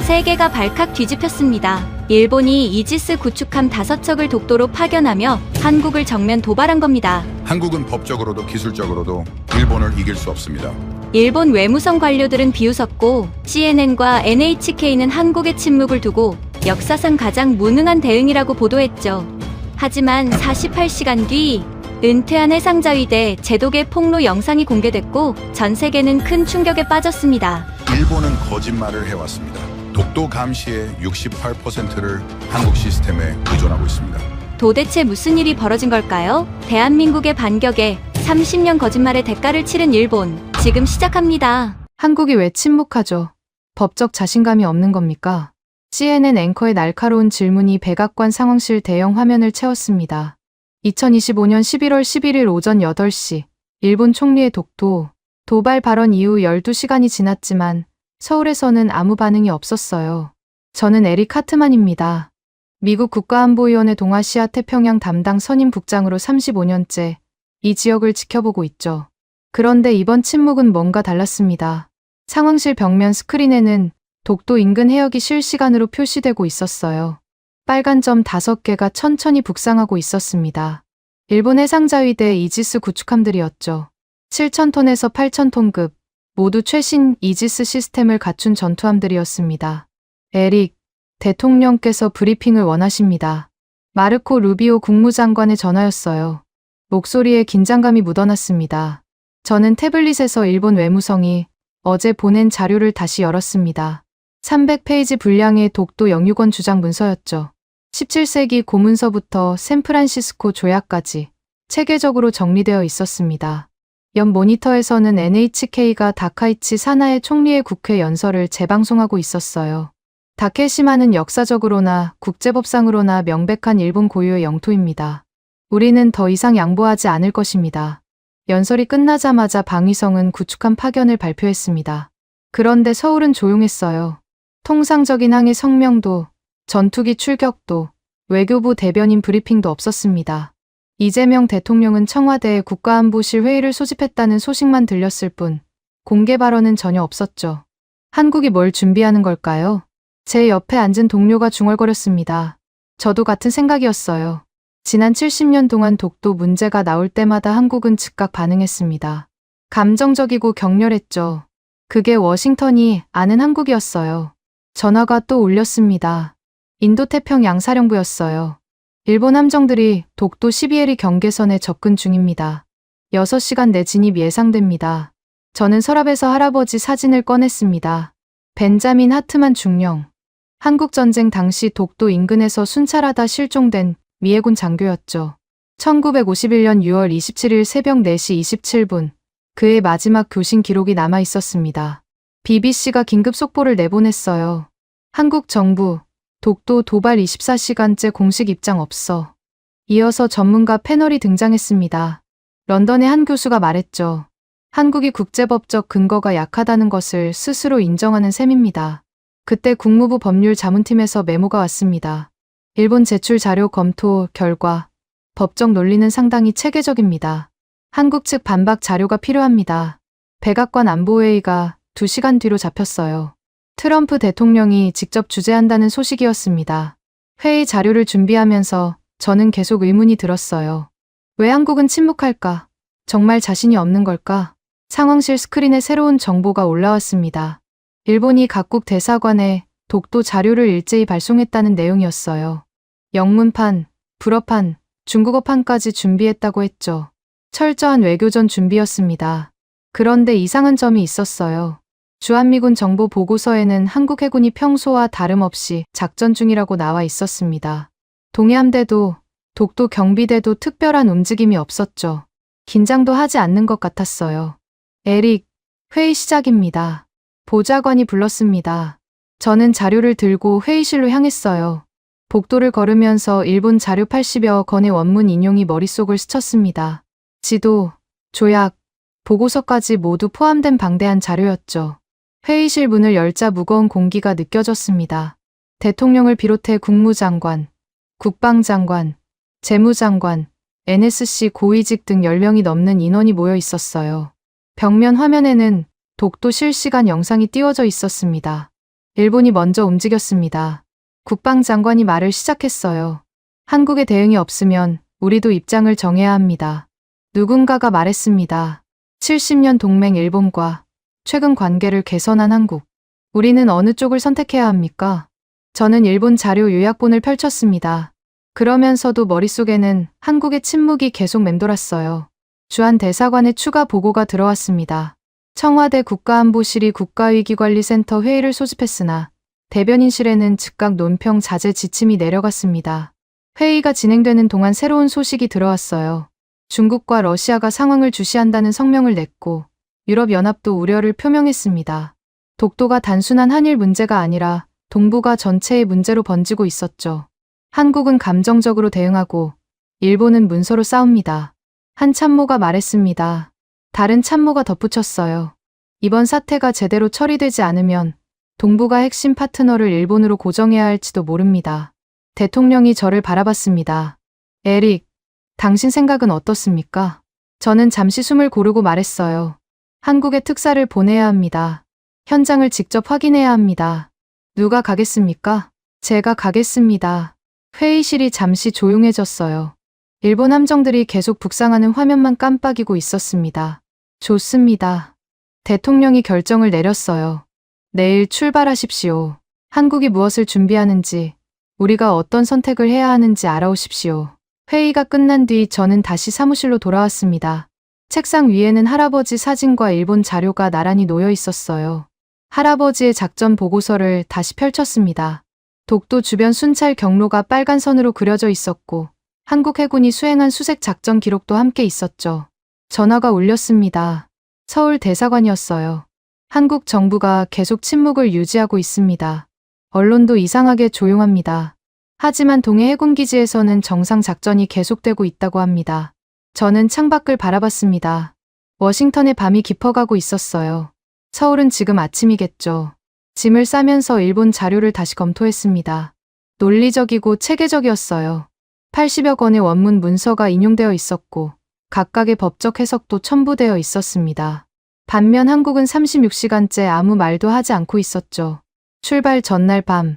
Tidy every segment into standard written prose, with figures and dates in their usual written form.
세계가 발칵 뒤집혔습니다. 일본이 이지스 구축함 5척을 독도로 파견하며 한국을 정면 도발한 겁니다. 한국은 법적으로도 기술적으로도 일본을 이길 수 없습니다. 일본 외무성 관료들은 비웃었고 CNN과 NHK는 한국의 침묵을 두고 역사상 가장 무능한 대응이라고 보도했죠. 하지만 48시간 뒤 은퇴한 해상자위대 제독의 폭로 영상이 공개됐고 전 세계는 큰 충격에 빠졌습니다. 일본은 거짓말을 해왔습니다. 독도 감시의 68%를 한국 시스템에 의존하고 있습니다. 도대체 무슨 일이 벌어진 걸까요? 대한민국의 반격에 30년 거짓말의 대가를 치른 일본. 지금 시작합니다. 한국이 왜 침묵하죠? 법적 자신감이 없는 겁니까? CNN 앵커의 날카로운 질문이 백악관 상황실 대형 화면을 채웠습니다. 2025년 11월 11일 오전 8시, 일본 총리의 독도 도발 발언 이후 12시간이 지났지만 서울에서는 아무 반응이 없었어요. 저는 에릭 하트만입니다. 미국 국가안보위원회 동아시아 태평양 담당 선임 국장으로 35년째 이 지역을 지켜보고 있죠. 그런데 이번 침묵은 뭔가 달랐습니다. 상황실 벽면 스크린에는 독도 인근 해역이 실시간으로 표시되고 있었어요. 빨간 점 5개가 천천히 북상하고 있었습니다. 일본 해상자위대 이지스 구축함들이었죠. 7,000톤에서 8,000톤급, 모두 최신 이지스 시스템을 갖춘 전투함들이었습니다. 에릭 대통령께서 브리핑을 원하십니다. 마르코 루비오 국무장관의 전화였어요. 목소리에 긴장감이 묻어났습니다. 저는 태블릿에서 일본 외무성이 어제 보낸 자료를 다시 열었습니다. 300페이지 분량의 독도 영유권 주장 문서였죠. 17세기 고문서부터 샌프란시스코 조약까지 체계적으로 정리되어 있었습니다. 옆 모니터에서는 NHK가 다카이치 사나에 총리의 국회 연설을 재방송하고 있었어요. 다케시마는 역사적으로나 국제법상으로나 명백한 일본 고유의 영토입니다. 우리는 더 이상 양보하지 않을 것입니다. 연설이 끝나자마자 방위성은 구축함 파견을 발표했습니다. 그런데 서울은 조용했어요. 통상적인 항해 성명도, 전투기 출격도, 외교부 대변인 브리핑도 없었습니다. 이재명 대통령은 청와대에 국가안보실 회의를 소집했다는 소식만 들렸을 뿐 공개 발언은 전혀 없었죠. 한국이 뭘 준비하는 걸까요? 제 옆에 앉은 동료가 중얼거렸습니다. 저도 같은 생각이었어요. 지난 70년 동안 독도 문제가 나올 때마다 한국은 즉각 반응했습니다. 감정적이고 격렬했죠. 그게 워싱턴이 아는 한국이었어요. 전화가 또 울렸습니다. 인도태평양 사령부였어요. 일본 함정들이 독도 12해리 경계선에 접근 중입니다. 6시간 내 진입 예상됩니다. 저는 서랍에서 할아버지 사진을 꺼냈습니다. 벤자민 하트만 중령. 한국전쟁 당시 독도 인근에서 순찰하다 실종된 미해군 장교였죠. 1951년 6월 27일 새벽 4시 27분, 그의 마지막 교신 기록이 남아 있었습니다. BBC가 긴급 속보를 내보냈어요. 한국 정부, 독도 도발 24시간째 공식 입장 없어. 이어서 전문가 패널이 등장했습니다. 런던의 한 교수가 말했죠. 한국이 국제법적 근거가 약하다는 것을 스스로 인정하는 셈입니다. 그때 국무부 법률 자문팀에서 메모가 왔습니다. 일본 제출 자료 검토 결과 법적 논리는 상당히 체계적입니다. 한국 측 반박 자료가 필요합니다. 백악관 안보회의가 2시간 뒤로 잡혔어요. 트럼프 대통령이 직접 주재한다는 소식이었습니다. 회의 자료를 준비하면서 저는 계속 의문이 들었어요. 왜 한국은 침묵할까? 정말 자신이 없는 걸까? 상황실 스크린에 새로운 정보가 올라왔습니다. 일본이 각국 대사관에 독도 자료를 일제히 발송했다는 내용이었어요. 영문판, 불어판, 중국어판까지 준비했다고 했죠. 철저한 외교전 준비였습니다. 그런데 이상한 점이 있었어요. 주한미군 정보 보고서에는 한국 해군이 평소와 다름없이 작전 중이라고 나와 있었습니다. 동해함대도, 독도 경비대도 특별한 움직임이 없었죠. 긴장도 하지 않는 것 같았어요. 에릭, 회의 시작입니다. 보좌관이 불렀습니다. 저는 자료를 들고 회의실로 향했어요. 복도를 걸으면서 일본 자료 80여 건의 원문 인용이 머릿속을 스쳤습니다. 지도, 조약, 보고서까지 모두 포함된 방대한 자료였죠. 회의실 문을 열자 무거운 공기가 느껴졌습니다. 대통령을 비롯해 국무장관, 국방장관, 재무장관, NSC 고위직 등 10명이 넘는 인원이 모여 있었어요. 벽면 화면에는 독도 실시간 영상이 띄워져 있었습니다. 일본이 먼저 움직였습니다. 국방장관이 말을 시작했어요. 한국의 대응이 없으면 우리도 입장을 정해야 합니다. 누군가가 말했습니다. 70년 동맹 일본과 최근 관계를 개선한 한국. 우리는 어느 쪽을 선택해야 합니까? 저는 일본 자료 요약본을 펼쳤습니다. 그러면서도 머릿속에는 한국의 침묵이 계속 맴돌았어요. 주한 대사관의 추가 보고가 들어왔습니다. 청와대 국가안보실이 국가위기관리센터 회의를 소집했으나 대변인실에는 즉각 논평 자제 지침이 내려갔습니다. 회의가 진행되는 동안 새로운 소식이 들어왔어요. 중국과 러시아가 상황을 주시한다는 성명을 냈고 유럽연합도 우려를 표명했습니다. 독도가 단순한 한일 문제가 아니라 동북아 전체의 문제로 번지고 있었죠. 한국은 감정적으로 대응하고 일본은 문서로 싸웁니다. 한 참모가 말했습니다. 다른 참모가 덧붙였어요. 이번 사태가 제대로 처리되지 않으면 동북아 핵심 파트너를 일본으로 고정해야 할지도 모릅니다. 대통령이 저를 바라봤습니다. 에릭, 당신 생각은 어떻습니까? 저는 잠시 숨을 고르고 말했어요. 한국에 특사를 보내야 합니다. 현장을 직접 확인해야 합니다. 누가 가겠습니까? 제가 가겠습니다. 회의실이 잠시 조용해졌어요. 일본 함정들이 계속 북상하는 화면만 깜빡이고 있었습니다. 좋습니다. 대통령이 결정을 내렸어요. 내일 출발하십시오. 한국이 무엇을 준비하는지, 우리가 어떤 선택을 해야 하는지 알아오십시오. 회의가 끝난 뒤 저는 다시 사무실로 돌아왔습니다. 책상 위에는 할아버지 사진과 일본 자료가 나란히 놓여 있었어요. 할아버지의 작전 보고서를 다시 펼쳤습니다. 독도 주변 순찰 경로가 빨간 선으로 그려져 있었고 한국 해군이 수행한 수색 작전 기록도 함께 있었죠. 전화가 울렸습니다. 서울 대사관이었어요. 한국 정부가 계속 침묵을 유지하고 있습니다. 언론도 이상하게 조용합니다. 하지만 동해 해군기지에서는 정상 작전이 계속되고 있다고 합니다. 저는 창밖을 바라봤습니다. 워싱턴의 밤이 깊어가고 있었어요. 서울은 지금 아침이겠죠. 짐을 싸면서 일본 자료를 다시 검토했습니다. 논리적이고 체계적이었어요. 80여 건의 원문 문서가 인용되어 있었고 각각의 법적 해석도 첨부되어 있었습니다. 반면 한국은 36시간째 아무 말도 하지 않고 있었죠. 출발 전날 밤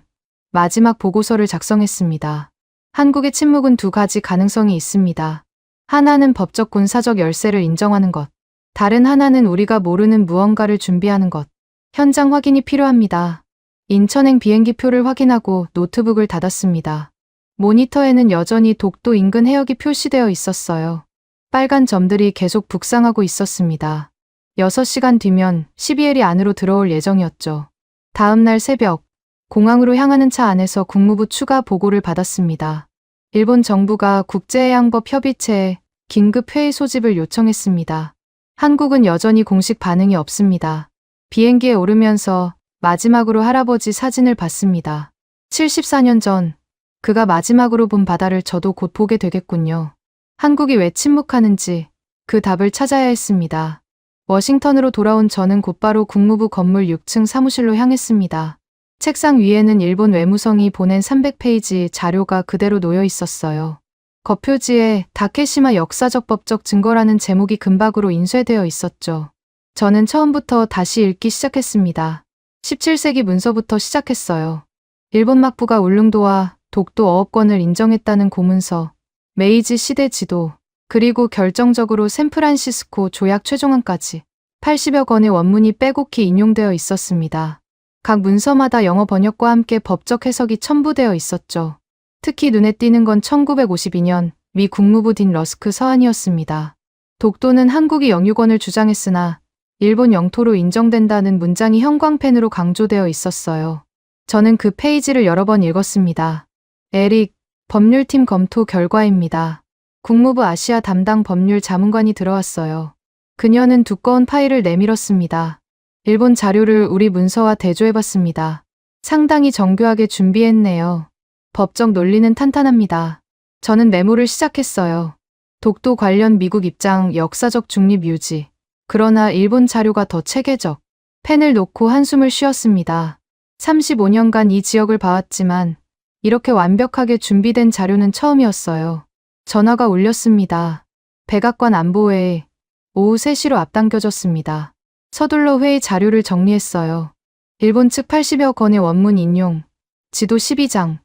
마지막 보고서를 작성했습니다. 한국의 침묵은 두 가지 가능성이 있습니다. 하나는 법적 군사적 열세를 인정하는 것. 다른 하나는 우리가 모르는 무언가를 준비하는 것. 현장 확인이 필요합니다. 인천행 비행기표를 확인하고 노트북을 닫았습니다. 모니터에는 여전히 독도 인근 해역이 표시되어 있었어요. 빨간 점들이 계속 북상하고 있었습니다. 6시간 뒤면 12일이 안으로 들어올 예정이었죠. 다음 날 새벽, 공항으로 향하는 차 안에서 국무부 추가 보고를 받았습니다. 일본 정부가 국제해양법 협의체에 긴급 회의 소집을 요청했습니다. 한국은 여전히 공식 반응이 없습니다. 비행기에 오르면서 마지막으로 할아버지 사진을 봤습니다. 74년 전 그가 마지막으로 본 바다를 저도 곧 보게 되겠군요. 한국이 왜 침묵하는지 그 답을 찾아야 했습니다. 워싱턴으로 돌아온 저는 곧바로 국무부 건물 6층 사무실로 향했습니다. 책상 위에는 일본 외무성이 보낸 300페이지 자료가 그대로 놓여 있었어요. 겉표지에 다케시마 역사적 법적 증거라는 제목이 금박으로 인쇄되어 있었죠. 저는 처음부터 다시 읽기 시작했습니다. 17세기 문서부터 시작했어요. 일본 막부가 울릉도와 독도 어업권을 인정했다는 고문서, 메이지 시대 지도, 그리고 결정적으로 샌프란시스코 조약 최종안까지 80여 건의 원문이 빼곡히 인용되어 있었습니다. 각 문서마다 영어 번역과 함께 법적 해석이 첨부되어 있었죠. 특히 눈에 띄는 건 1952년 미 국무부 딘 러스크 서한이었습니다. 독도는 한국이 영유권을 주장했으나 일본 영토로 인정된다는 문장이 형광펜으로 강조되어 있었어요. 저는 그 페이지를 여러 번 읽었습니다. 에릭, 법률팀 검토 결과입니다. 국무부 아시아 담당 법률 자문관이 들어왔어요. 그녀는 두꺼운 파일을 내밀었습니다. 일본 자료를 우리 문서와 대조해봤습니다. 상당히 정교하게 준비했네요. 법적 논리는 탄탄합니다. 저는 메모를 시작했어요. 독도 관련 미국 입장 역사적 중립 유지. 그러나 일본 자료가 더 체계적. 펜을 놓고 한숨을 쉬었습니다. 35년간 이 지역을 봐왔지만 이렇게 완벽하게 준비된 자료는 처음이었어요. 전화가 울렸습니다. 백악관 안보회에 오후 3시로 앞당겨졌습니다. 서둘러 회의 자료를 정리했어요. 일본 측 80여 건의 원문 인용, 지도 12장,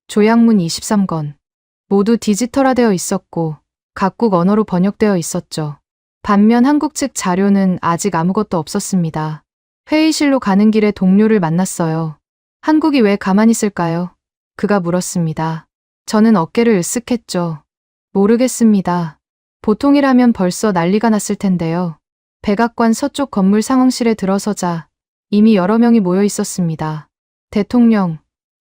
조약문 23건. 모두 디지털화되어 있었고 각국 언어로 번역되어 있었죠. 반면 한국 측 자료는 아직 아무것도 없었습니다. 회의실로 가는 길에 동료를 만났어요. 한국이 왜 가만히 있을까요? 그가 물었습니다. 저는 어깨를 으쓱했죠. 모르겠습니다. 보통이라면 벌써 난리가 났을 텐데요. 백악관 서쪽 건물 상황실에 들어서자 이미 여러 명이 모여 있었습니다. 대통령,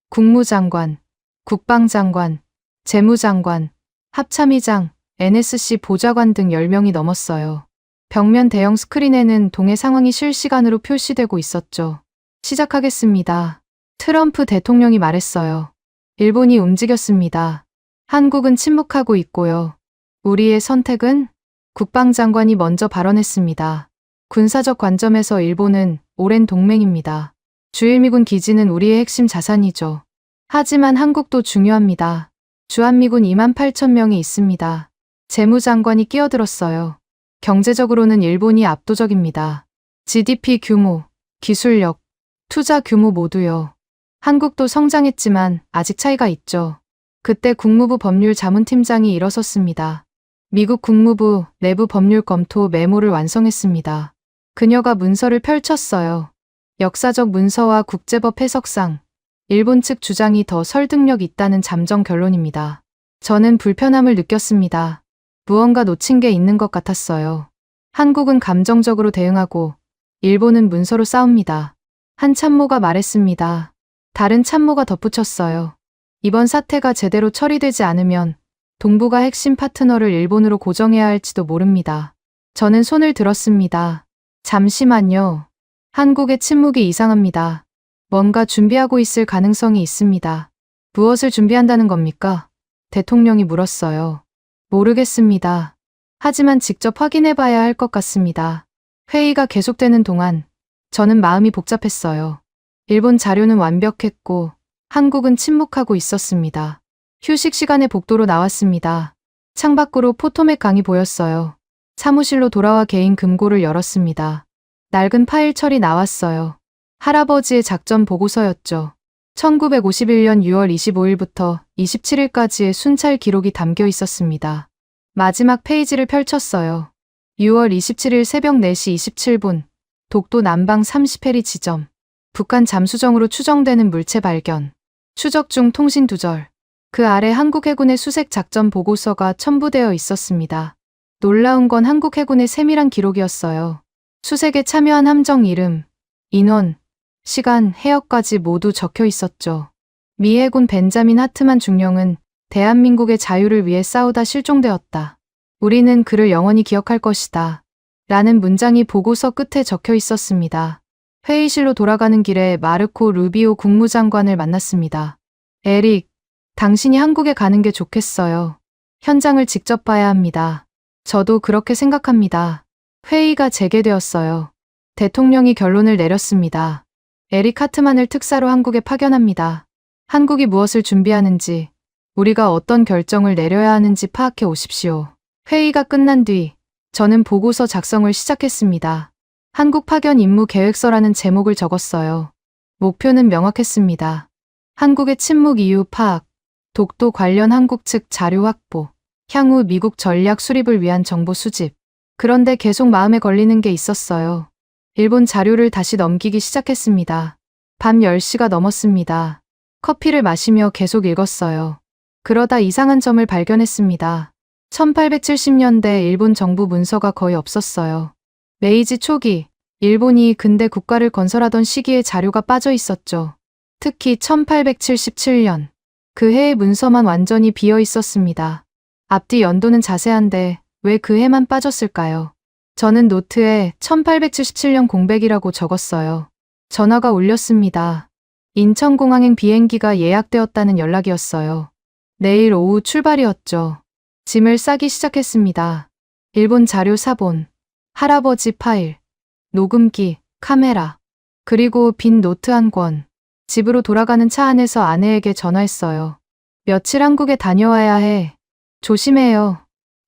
국무장관, 국방장관, 재무장관, 합참의장, NSC 보좌관 등 10명이 넘었어요. 벽면 대형 스크린에는 동해 상황이 실시간으로 표시되고 있었죠. 시작하겠습니다. 트럼프 대통령이 말했어요. 일본이 움직였습니다. 한국은 침묵하고 있고요. 우리의 선택은? 국방장관이 먼저 발언했습니다. 군사적 관점에서 일본은 오랜 동맹입니다. 주일미군 기지는 우리의 핵심 자산이죠. 하지만 한국도 중요합니다. 주한미군 28,000명이 있습니다. 재무장관이 끼어들었어요. 경제적으로는 일본이 압도적입니다. GDP 규모, 기술력, 투자 규모 모두요. 한국도 성장했지만 아직 차이가 있죠. 그때 국무부 법률자문팀장이 일어섰습니다. 미국 국무부 내부 법률 검토 메모를 완성했습니다. 그녀가 문서를 펼쳤어요. 역사적 문서와 국제법 해석상 일본 측 주장이 더 설득력 있다는 잠정 결론입니다. 저는 불편함을 느꼈습니다. 무언가 놓친 게 있는 것 같았어요. 한국은 감정적으로 대응하고 일본은 문서로 싸웁니다. 한 참모가 말했습니다. 다른 참모가 덧붙였어요. 이번 사태가 제대로 처리되지 않으면 동북아 핵심 파트너를 일본으로 고정해야 할지도 모릅니다. 저는 손을 들었습니다. 잠시만요. 한국의 침묵이 이상합니다. 뭔가 준비하고 있을 가능성이 있습니다. 무엇을 준비한다는 겁니까? 대통령이 물었어요. 모르겠습니다. 하지만 직접 확인해 봐야 할 것 같습니다. 회의가 계속되는 동안 저는 마음이 복잡했어요. 일본 자료는 완벽했고 한국은 침묵하고 있었습니다. 휴식 시간에 복도로 나왔습니다. 창밖으로 포토맥 강이 보였어요. 사무실로 돌아와 개인 금고를 열었습니다. 낡은 파일 처리 나왔어요. 할아버지의 작전 보고서였죠. 1951년 6월 25일부터 27일까지의 순찰 기록이 담겨 있었습니다. 마지막 페이지를 펼쳤어요. 6월 27일 새벽 4시 27분, 독도 남방 30해리 지점. 북한 잠수정으로 추정되는 물체 발견. 추적 중 통신 두절. 그 아래 한국 해군의 수색 작전 보고서가 첨부되어 있었습니다. 놀라운 건 한국 해군의 세밀한 기록이었어요. 수색에 참여한 함정 이름, 인원, 시간, 해역까지 모두 적혀 있었죠. 미 해군 벤자민 하트만 중령은 대한민국의 자유를 위해 싸우다 실종되었다. 우리는 그를 영원히 기억할 것이다. 라는 문장이 보고서 끝에 적혀 있었습니다. 회의실로 돌아가는 길에 마르코 루비오 국무장관을 만났습니다. 에릭, 당신이 한국에 가는 게 좋겠어요. 현장을 직접 봐야 합니다. 저도 그렇게 생각합니다. 회의가 재개되었어요. 대통령이 결론을 내렸습니다. 에릭 하트만을 특사로 한국에 파견합니다. 한국이 무엇을 준비하는지, 우리가 어떤 결정을 내려야 하는지 파악해 오십시오. 회의가 끝난 뒤 저는 보고서 작성을 시작했습니다. 한국 파견 임무 계획서라는 제목을 적었어요. 목표는 명확했습니다. 한국의 침묵 이유 파악, 독도 관련 한국 측 자료 확보, 향후 미국 전략 수립을 위한 정보 수집. 그런데 계속 마음에 걸리는 게 있었어요. 일본 자료를 다시 넘기기 시작했습니다. 밤 10시가 넘었습니다. 커피를 마시며 계속 읽었어요. 그러다 이상한 점을 발견했습니다. 1870년대 일본 정부 문서가 거의 없었어요. 메이지 초기, 일본이 근대 국가를 건설하던 시기에 자료가 빠져 있었죠. 특히 1877년, 그 해의 문서만 완전히 비어 있었습니다. 앞뒤 연도는 자세한데 왜 그 해만 빠졌을까요? 저는 노트에 1877년 공백이라고 적었어요. 전화가 울렸습니다. 인천공항행 비행기가 예약되었다는 연락이었어요. 내일 오후 출발이었죠. 짐을 싸기 시작했습니다. 일본 자료 사본, 할아버지 파일, 녹음기, 카메라, 그리고 빈 노트 한 권. 집으로 돌아가는 차 안에서 아내에게 전화했어요. 며칠 한국에 다녀와야 해. 조심해요.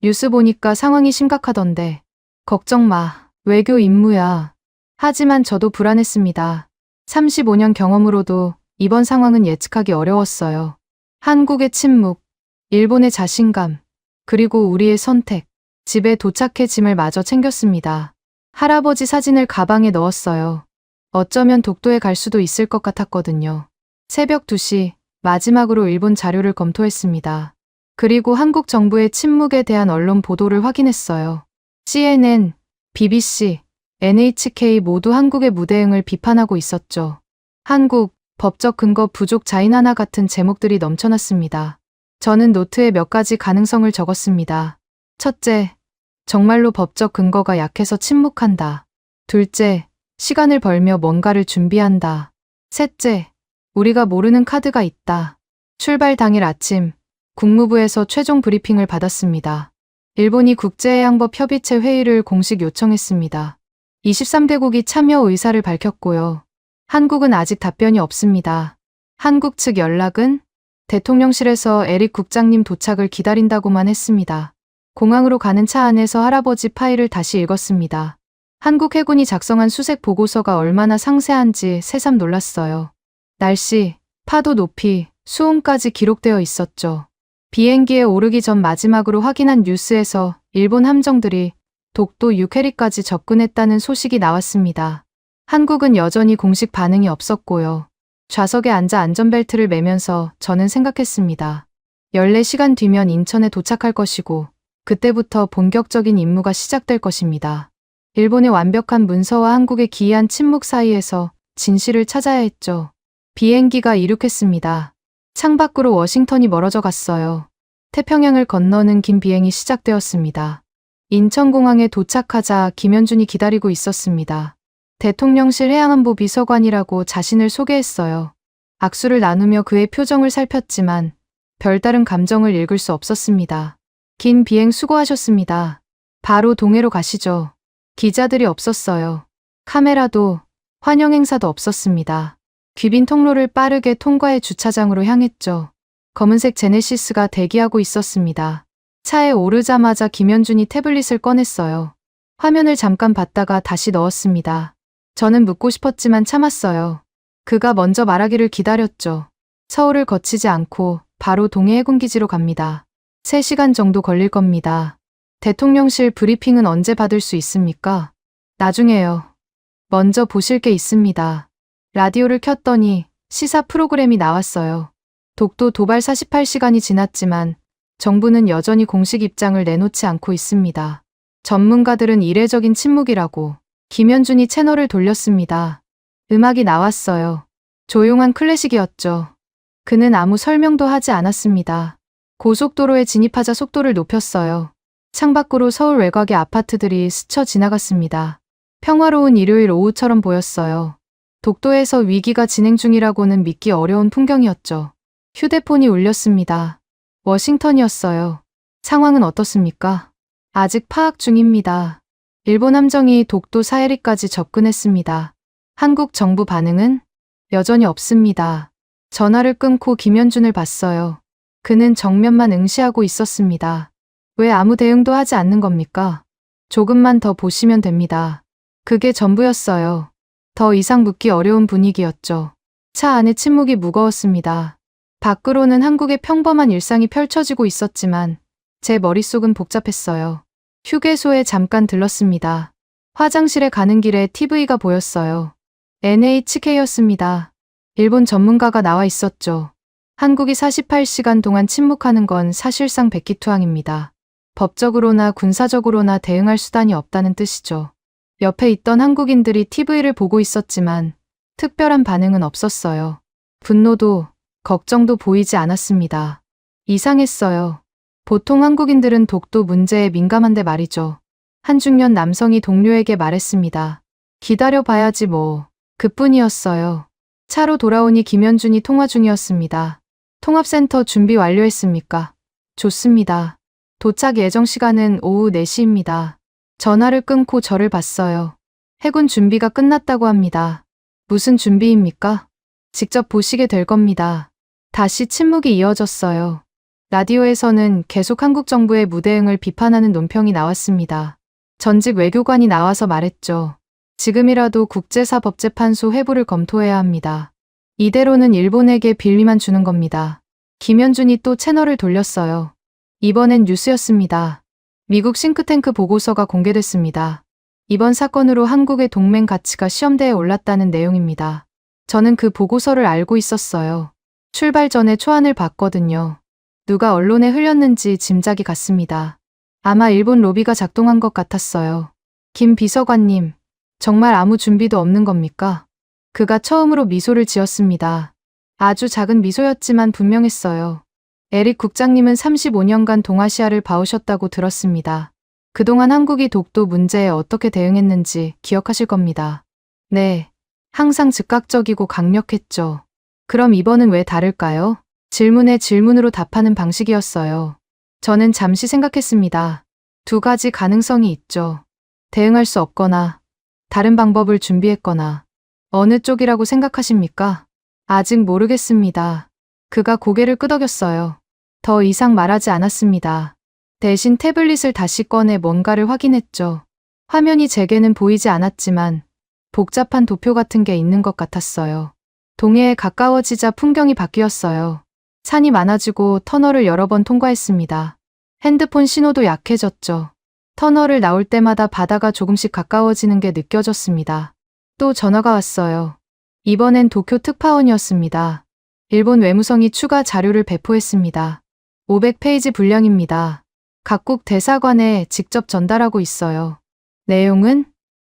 뉴스 보니까 상황이 심각하던데. 걱정 마. 외교 임무야. 하지만 저도 불안했습니다. 35년 경험으로도 이번 상황은 예측하기 어려웠어요. 한국의 침묵, 일본의 자신감, 그리고 우리의 선택. 집에 도착해 짐을 마저 챙겼습니다. 할아버지 사진을 가방에 넣었어요. 어쩌면 독도에 갈 수도 있을 것 같았거든요. 새벽 2시, 마지막으로 일본 자료를 검토했습니다. 그리고 한국 정부의 침묵에 대한 언론 보도를 확인했어요. CNN, BBC, NHK 모두 한국의 무대응을 비판하고 있었죠. 한국, 법적 근거 부족 자인하나 같은 제목들이 넘쳐났습니다. 저는 노트에 몇 가지 가능성을 적었습니다. 첫째, 정말로 법적 근거가 약해서 침묵한다. 둘째, 시간을 벌며 뭔가를 준비한다. 셋째, 우리가 모르는 카드가 있다. 출발 당일 아침, 국무부에서 최종 브리핑을 받았습니다. 일본이 국제해양법 협의체 회의를 공식 요청했습니다. 23개국이 참여 의사를 밝혔고요. 한국은 아직 답변이 없습니다. 한국 측 연락은 대통령실에서 에릭 국장님 도착을 기다린다고만 했습니다. 공항으로 가는 차 안에서 할아버지 파일을 다시 읽었습니다. 한국 해군이 작성한 수색 보고서가 얼마나 상세한지 새삼 놀랐어요. 날씨, 파도 높이, 수온까지 기록되어 있었죠. 비행기에 오르기 전 마지막으로 확인한 뉴스에서 일본 함정들이 독도 6해리까지 접근했다는 소식이 나왔습니다. 한국은 여전히 공식 반응이 없었고요. 좌석에 앉아 안전벨트를 매면서 저는 생각했습니다. 14시간 뒤면 인천에 도착할 것이고 그때부터 본격적인 임무가 시작될 것입니다. 일본의 완벽한 문서와 한국의 기이한 침묵 사이에서 진실을 찾아야 했죠. 비행기가 이륙했습니다. 창밖으로 워싱턴이 멀어져 갔어요. 태평양을 건너는 긴 비행이 시작되었습니다. 인천공항에 도착하자 김현준이 기다리고 있었습니다. 대통령실 해양안보 비서관이라고 자신을 소개했어요. 악수를 나누며 그의 표정을 살폈지만 별다른 감정을 읽을 수 없었습니다. 긴 비행 수고하셨습니다. 바로 동해로 가시죠. 기자들이 없었어요. 카메라도, 환영 행사도 없었습니다. 귀빈 통로를 빠르게 통과해 주차장으로 향했죠. 검은색 제네시스가 대기하고 있었습니다. 차에 오르자마자 김현준이 태블릿을 꺼냈어요. 화면을 잠깐 봤다가 다시 넣었습니다. 저는 묻고 싶었지만 참았어요. 그가 먼저 말하기를 기다렸죠. 서울을 거치지 않고 바로 동해 해군기지로 갑니다. 3시간 정도 걸릴 겁니다. 대통령실 브리핑은 언제 받을 수 있습니까? 나중에요. 먼저 보실 게 있습니다. 라디오를 켰더니 시사 프로그램이 나왔어요. 독도 도발 48시간이 지났지만 정부는 여전히 공식 입장을 내놓지 않고 있습니다. 전문가들은 이례적인 침묵이라고. 김현준이 채널을 돌렸습니다. 음악이 나왔어요. 조용한 클래식이었죠. 그는 아무 설명도 하지 않았습니다. 고속도로에 진입하자 속도를 높였어요. 창밖으로 서울 외곽의 아파트들이 스쳐 지나갔습니다. 평화로운 일요일 오후처럼 보였어요. 독도에서 위기가 진행 중이라고는 믿기 어려운 풍경이었죠. 휴대폰이 울렸습니다. 워싱턴이었어요. 상황은 어떻습니까? 아직 파악 중입니다. 일본 함정이 독도 4해리까지 접근했습니다. 한국 정부 반응은 여전히 없습니다. 전화를 끊고 김현준을 봤어요. 그는 정면만 응시하고 있었습니다. 왜 아무 대응도 하지 않는 겁니까? 조금만 더 보시면 됩니다. 그게 전부였어요. 더 이상 묻기 어려운 분위기였죠. 차 안의 침묵이 무거웠습니다. 밖으로는 한국의 평범한 일상이 펼쳐지고 있었지만 제 머릿속은 복잡했어요. 휴게소에 잠깐 들렀습니다. 화장실에 가는 길에 TV가 보였어요. NHK였습니다. 일본 전문가가 나와 있었죠. 한국이 48시간 동안 침묵하는 건 사실상 백기투항입니다. 법적으로나 군사적으로나 대응할 수단이 없다는 뜻이죠. 옆에 있던 한국인들이 TV를 보고 있었지만 특별한 반응은 없었어요. 분노도, 걱정도 보이지 않았습니다. 이상했어요. 보통 한국인들은 독도 문제에 민감한데 말이죠. 한 중년 남성이 동료에게 말했습니다. 기다려봐야지 뭐. 그뿐이었어요. 차로 돌아오니 김현준이 통화 중이었습니다. 통합센터 준비 완료했습니까? 좋습니다. 도착 예정 시간은 오후 4시입니다. 전화를 끊고 저를 봤어요. 해군 준비가 끝났다고 합니다. 무슨 준비입니까? 직접 보시게 될 겁니다. 다시 침묵이 이어졌어요. 라디오에서는 계속 한국 정부의 무대응을 비판하는 논평이 나왔습니다. 전직 외교관이 나와서 말했죠. 지금이라도 국제사법재판소 회부를 검토해야 합니다. 이대로는 일본에게 빌미만 주는 겁니다. 김현준이 또 채널을 돌렸어요. 이번엔 뉴스였습니다. 미국 싱크탱크 보고서가 공개됐습니다. 이번 사건으로 한국의 동맹 가치가 시험대에 올랐다는 내용입니다. 저는 그 보고서를 알고 있었어요. 출발 전에 초안을 봤거든요. 누가 언론에 흘렸는지 짐작이 갔습니다. 아마 일본 로비가 작동한 것 같았어요. 김 비서관님, 정말 아무 준비도 없는 겁니까? 그가 처음으로 미소를 지었습니다. 아주 작은 미소였지만 분명했어요. 에릭 국장님은 35년간 동아시아를 봐오셨다고 들었습니다. 그동안 한국이 독도 문제에 어떻게 대응했는지 기억하실 겁니다. 네, 항상 즉각적이고 강력했죠. 그럼 이번은 왜 다를까요? 질문에 질문으로 답하는 방식이었어요. 저는 잠시 생각했습니다. 두 가지 가능성이 있죠. 대응할 수 없거나 다른 방법을 준비했거나 어느 쪽이라고 생각하십니까? 아직 모르겠습니다. 그가 고개를 끄덕였어요. 더 이상 말하지 않았습니다. 대신 태블릿을 다시 꺼내 뭔가를 확인했죠. 화면이 제게는 보이지 않았지만 복잡한 도표 같은 게 있는 것 같았어요. 동해에 가까워지자 풍경이 바뀌었어요. 산이 많아지고 터널을 여러 번 통과했습니다. 핸드폰 신호도 약해졌죠. 터널을 나올 때마다 바다가 조금씩 가까워지는 게 느껴졌습니다. 또 전화가 왔어요. 이번엔 도쿄 특파원이었습니다. 일본 외무성이 추가 자료를 배포했습니다. 500페이지 분량입니다. 각국 대사관에 직접 전달하고 있어요. 내용은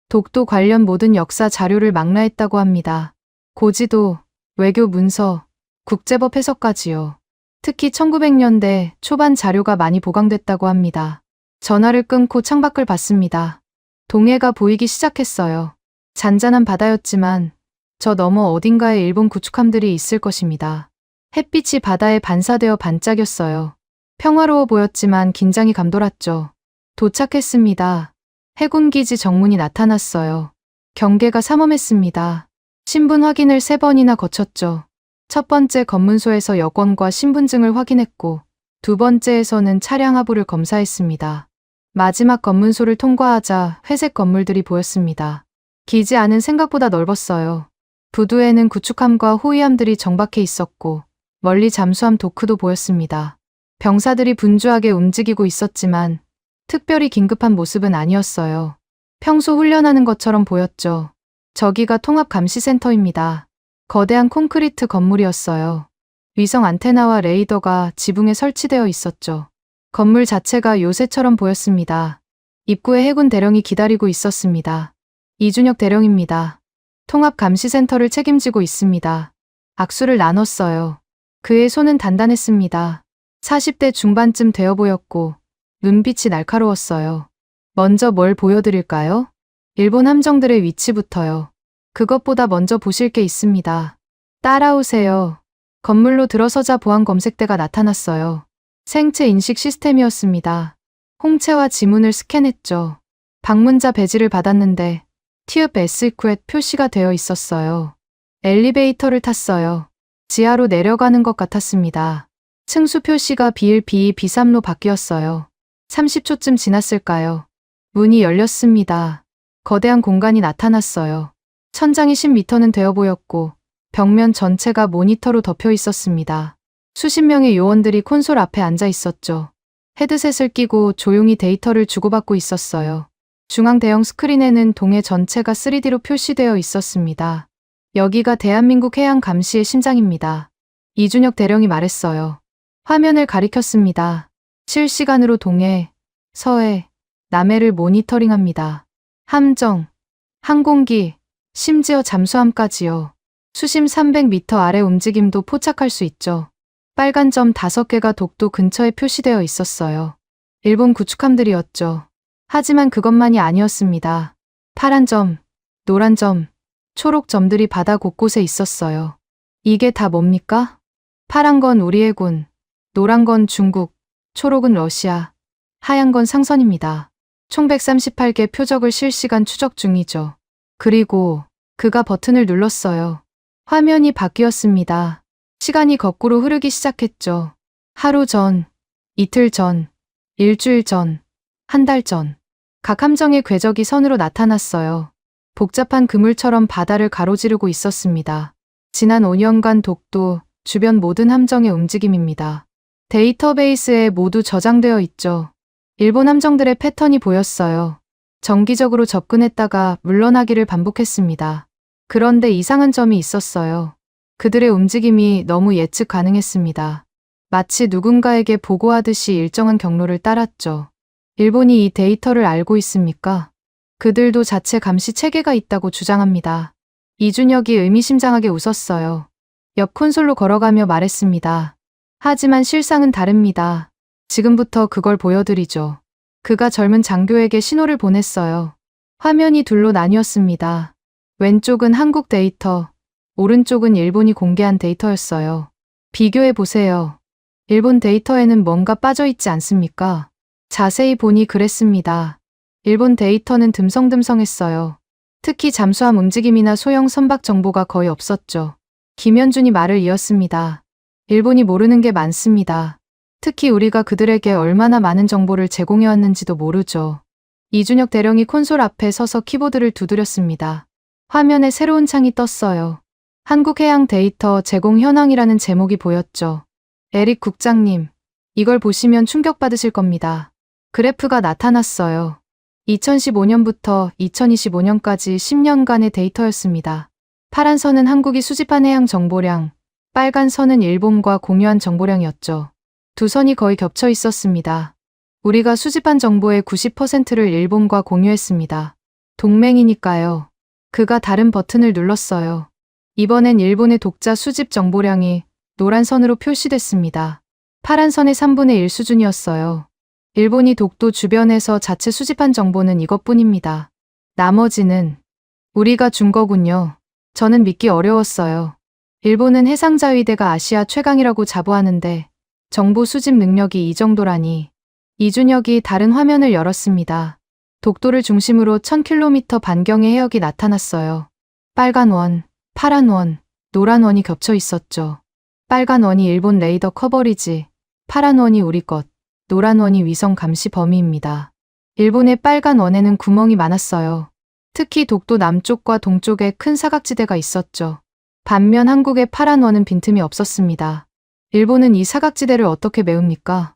독도 관련 모든 역사 자료를 망라했다고 합니다. 고지도, 외교 문서, 국제법 해석까지요. 특히 1900년대 초반 자료가 많이 보강됐다고 합니다. 전화를 끊고 창밖을 봤습니다. 동해가 보이기 시작했어요. 잔잔한 바다였지만 저 너머 어딘가에 일본 구축함들이 있을 것입니다. 햇빛이 바다에 반사되어 반짝였어요. 평화로워 보였지만 긴장이 감돌았죠. 도착했습니다. 해군기지 정문이 나타났어요. 경계가 삼엄했습니다. 신분 확인을 3번이나 거쳤죠. 첫 번째 검문소에서 여권과 신분증을 확인했고 두 번째에서는 차량 하부를 검사했습니다. 마지막 검문소를 통과하자 회색 건물들이 보였습니다. 기지 안은 생각보다 넓었어요. 부두에는 구축함과 호위함들이 정박해 있었고 멀리 잠수함 도크도 보였습니다. 병사들이 분주하게 움직이고 있었지만 특별히 긴급한 모습은 아니었어요. 평소 훈련하는 것처럼 보였죠. 저기가 통합감시센터입니다. 거대한 콘크리트 건물이었어요. 위성 안테나와 레이더가 지붕에 설치되어 있었죠. 건물 자체가 요새처럼 보였습니다. 입구에 해군 대령이 기다리고 있었습니다. 이준혁 대령입니다. 통합감시센터를 책임지고 있습니다. 악수를 나눴어요. 그의 손은 단단했습니다. 40대 중반쯤 되어 보였고 눈빛이 날카로웠어요. 먼저 뭘 보여드릴까요? 일본 함정들의 위치부터요. 그것보다 먼저 보실 게 있습니다. 따라오세요. 건물로 들어서자 보안 검색대가 나타났어요. 생체 인식 시스템이었습니다. 홍채와 지문을 스캔했죠. 방문자 배지를 받았는데 티읍 SQ에 표시가 되어 있었어요. 엘리베이터를 탔어요. 지하로 내려가는 것 같았습니다. 층수 표시가 B1, B2, B3로 바뀌었어요. 30초쯤 지났을까요? 문이 열렸습니다. 거대한 공간이 나타났어요. 천장이 10m는 되어 보였고 벽면 전체가 모니터로 덮여 있었습니다. 수십 명의 요원들이 콘솔 앞에 앉아 있었죠. 헤드셋을 끼고 조용히 데이터를 주고받고 있었어요. 중앙 대형 스크린에는 동해 전체가 3D로 표시되어 있었습니다. 여기가 대한민국 해양 감시의 심장입니다. 이준혁 대령이 말했어요. 화면을 가리켰습니다. 실시간으로 동해, 서해, 남해를 모니터링합니다. 함정, 항공기, 심지어 잠수함까지요. 수심 300m 아래 움직임도 포착할 수 있죠. 빨간 점 5개가 독도 근처에 표시되어 있었어요. 일본 구축함들이었죠. 하지만 그것만이 아니었습니다. 파란 점, 노란 점, 초록 점들이 바다 곳곳에 있었어요. 이게 다 뭡니까? 파란 건 우리 해군, 노란 건 중국, 초록은 러시아, 하얀 건 상선입니다. 총 138개 표적을 실시간 추적 중이죠. 그리고 그가 버튼을 눌렀어요. 화면이 바뀌었습니다. 시간이 거꾸로 흐르기 시작했죠. 하루 전, 이틀 전, 일주일 전, 한 달 전. 각 함정의 궤적이 선으로 나타났어요. 복잡한 그물처럼 바다를 가로지르고 있었습니다. 지난 5년간 독도 주변 모든 함정의 움직임입니다. 데이터베이스에 모두 저장되어 있죠. 일본 함정들의 패턴이 보였어요. 정기적으로 접근했다가 물러나기를 반복했습니다. 그런데 이상한 점이 있었어요. 그들의 움직임이 너무 예측 가능했습니다. 마치 누군가에게 보고하듯이 일정한 경로를 따랐죠. 일본이 이 데이터를 알고 있습니까? 그들도 자체 감시 체계가 있다고 주장합니다. 이준혁이 의미심장하게 웃었어요. 옆 콘솔로 걸어가며 말했습니다. 하지만 실상은 다릅니다. 지금부터 그걸 보여드리죠. 그가 젊은 장교에게 신호를 보냈어요. 화면이 둘로 나뉘었습니다. 왼쪽은 한국 데이터, 오른쪽은 일본이 공개한 데이터였어요. 비교해 보세요. 일본 데이터에는 뭔가 빠져있지 않습니까? 자세히 보니 그랬습니다. 일본 데이터는 듬성듬성했어요. 특히 잠수함 움직임이나 소형 선박 정보가 거의 없었죠. 김현준이 말을 이었습니다. 일본이 모르는 게 많습니다. 특히 우리가 그들에게 얼마나 많은 정보를 제공해왔는지도 모르죠. 이준혁 대령이 콘솔 앞에 서서 키보드를 두드렸습니다. 화면에 새로운 창이 떴어요. 한국해양 데이터 제공 현황이라는 제목이 보였죠. 에릭 국장님, 이걸 보시면 충격받으실 겁니다. 그래프가 나타났어요. 2015년부터 2025년까지 10년간의 데이터였습니다. 파란 선은 한국이 수집한 해양 정보량, 빨간 선은 일본과 공유한 정보량이었죠. 두 선이 거의 겹쳐 있었습니다. 우리가 수집한 정보의 90%를 일본과 공유했습니다. 동맹이니까요. 그가 다른 버튼을 눌렀어요. 이번엔 일본의 독자 수집 정보량이 노란 선으로 표시됐습니다. 파란 선의 3분의 1 수준이었어요. 일본이 독도 주변에서 자체 수집한 정보는 이것뿐입니다. 나머지는 우리가 준 거군요. 저는 믿기 어려웠어요. 일본은 해상자위대가 아시아 최강이라고 자부하는데 정보 수집 능력이 이 정도라니. 이준혁이 다른 화면을 열었습니다. 독도를 중심으로 1000km 반경의 해역이 나타났어요. 빨간 원, 파란 원, 노란 원이 겹쳐 있었죠. 빨간 원이 일본 레이더 커버리지, 파란 원이 우리 것, 노란 원이 위성 감시 범위입니다. 일본의 빨간 원에는 구멍이 많았어요. 특히 독도 남쪽과 동쪽에 큰 사각지대가 있었죠. 반면 한국의 파란 원은 빈틈이 없었습니다. 일본은 이 사각지대를 어떻게 메웁니까?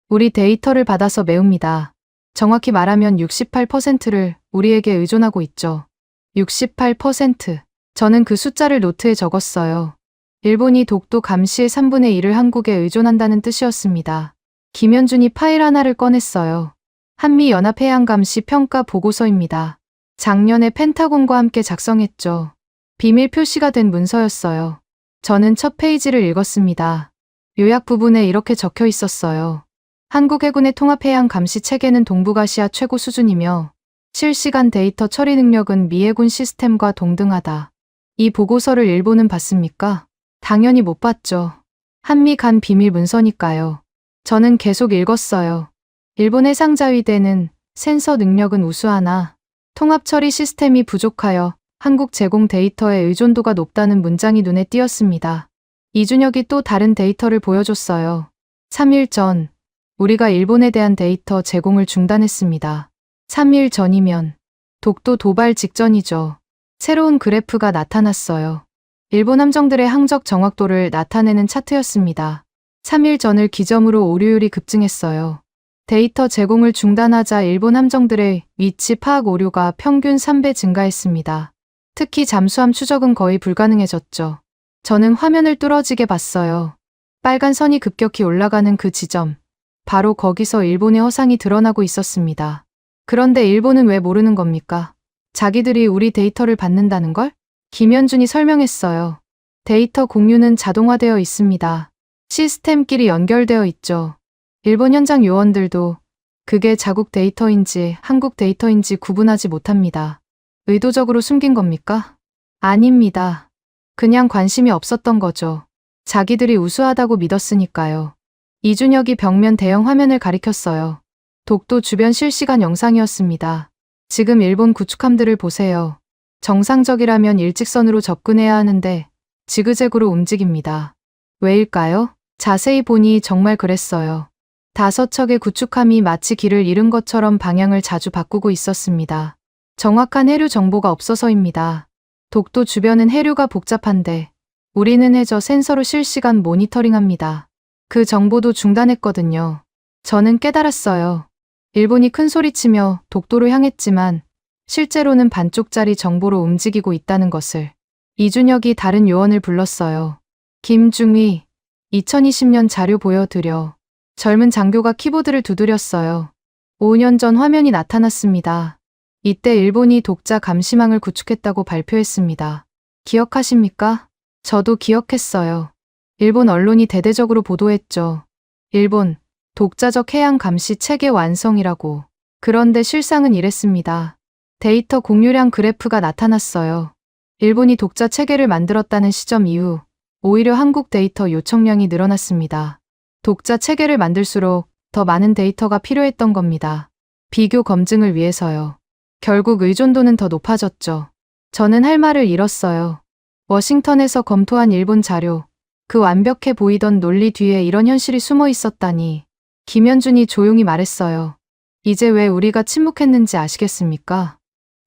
우리 데이터를 받아서 메웁니다. 정확히 말하면 68%를 우리에게 의존하고 있죠. 68%. 저는 그 숫자를 노트에 적었어요. 일본이 독도 감시의 3분의 1을 한국에 의존한다는 뜻이었습니다. 김현준이 파일 하나를 꺼냈어요. 한미연합해양감시 평가 보고서입니다. 작년에 펜타곤과 함께 작성했죠. 비밀 표시가 된 문서였어요. 저는 첫 페이지를 읽었습니다. 요약 부분에 이렇게 적혀 있었어요. 한국 해군의 통합해양 감시 체계는 동북아시아 최고 수준이며 실시간 데이터 처리 능력은 미 해군 시스템과 동등하다. 이 보고서를 일본은 봤습니까? 당연히 못 봤죠. 한미 간 비밀 문서니까요. 저는 계속 읽었어요. 일본 해상자위대는 센서 능력은 우수하나 통합 처리 시스템이 부족하여 한국 제공 데이터의 의존도가 높다는 문장이 눈에 띄었습니다. 이준혁이 또 다른 데이터를 보여줬어요. 3일 전, 우리가 일본에 대한 데이터 제공을 중단했습니다. 3일 전이면 독도 도발 직전이죠. 새로운 그래프가 나타났어요. 일본 함정들의 항적 정확도를 나타내는 차트였습니다. 3일 전을 기점으로 오류율이 급증했어요. 데이터 제공을 중단하자 일본 함정들의 위치 파악 오류가 평균 3배 증가했습니다. 특히 잠수함 추적은 거의 불가능해졌죠. 저는 화면을 뚫어지게 봤어요. 빨간 선이 급격히 올라가는 그 지점. 바로 거기서 일본의 허상이 드러나고 있었습니다. 그런데 일본은 왜 모르는 겁니까? 자기들이 우리 데이터를 받는다는 걸? 김현준이 설명했어요. 데이터 공유는 자동화되어 있습니다. 시스템끼리 연결되어 있죠. 일본 현장 요원들도 그게 자국 데이터인지 한국 데이터인지 구분하지 못합니다. 의도적으로 숨긴 겁니까? 아닙니다. 그냥 관심이 없었던 거죠. 자기들이 우수하다고 믿었으니까요. 이준혁이 벽면 대형 화면을 가리켰어요. 독도 주변 실시간 영상이었습니다. 지금 일본 구축함들을 보세요. 정상적이라면 일직선으로 접근해야 하는데 지그재그로 움직입니다. 왜일까요? 자세히 보니 정말 그랬어요. 5척의 구축함이 마치 길을 잃은 것처럼 방향을 자주 바꾸고 있었습니다. 정확한 해류 정보가 없어서입니다. 독도 주변은 해류가 복잡한데 우리는 해저 센서로 실시간 모니터링합니다. 그 정보도 중단했거든요. 저는 깨달았어요. 일본이 큰 소리치며 독도로 향했지만 실제로는 반쪽짜리 정보로 움직이고 있다는 것을. 이준혁이 다른 요원을 불렀어요. 김중휘, 2020년 자료 보여드려. 젊은 장교가 키보드를 두드렸어요. 5년 전 화면이 나타났습니다. 이때 일본이 독자 감시망을 구축했다고 발표했습니다. 기억하십니까? 저도 기억했어요. 일본 언론이 대대적으로 보도했죠. 일본, 독자적 해양 감시 체계 완성이라고. 그런데 실상은 이랬습니다. 데이터 공유량 그래프가 나타났어요. 일본이 독자 체계를 만들었다는 시점 이후 오히려 한국 데이터 요청량이 늘어났습니다. 독자 체계를 만들수록 더 많은 데이터가 필요했던 겁니다. 비교 검증을 위해서요. 결국 의존도는 더 높아졌죠. 저는 할 말을 잃었어요. 워싱턴에서 검토한 일본 자료, 그 완벽해 보이던 논리 뒤에 이런 현실이 숨어 있었다니. 김현준이 조용히 말했어요. 이제 왜 우리가 침묵했는지 아시겠습니까?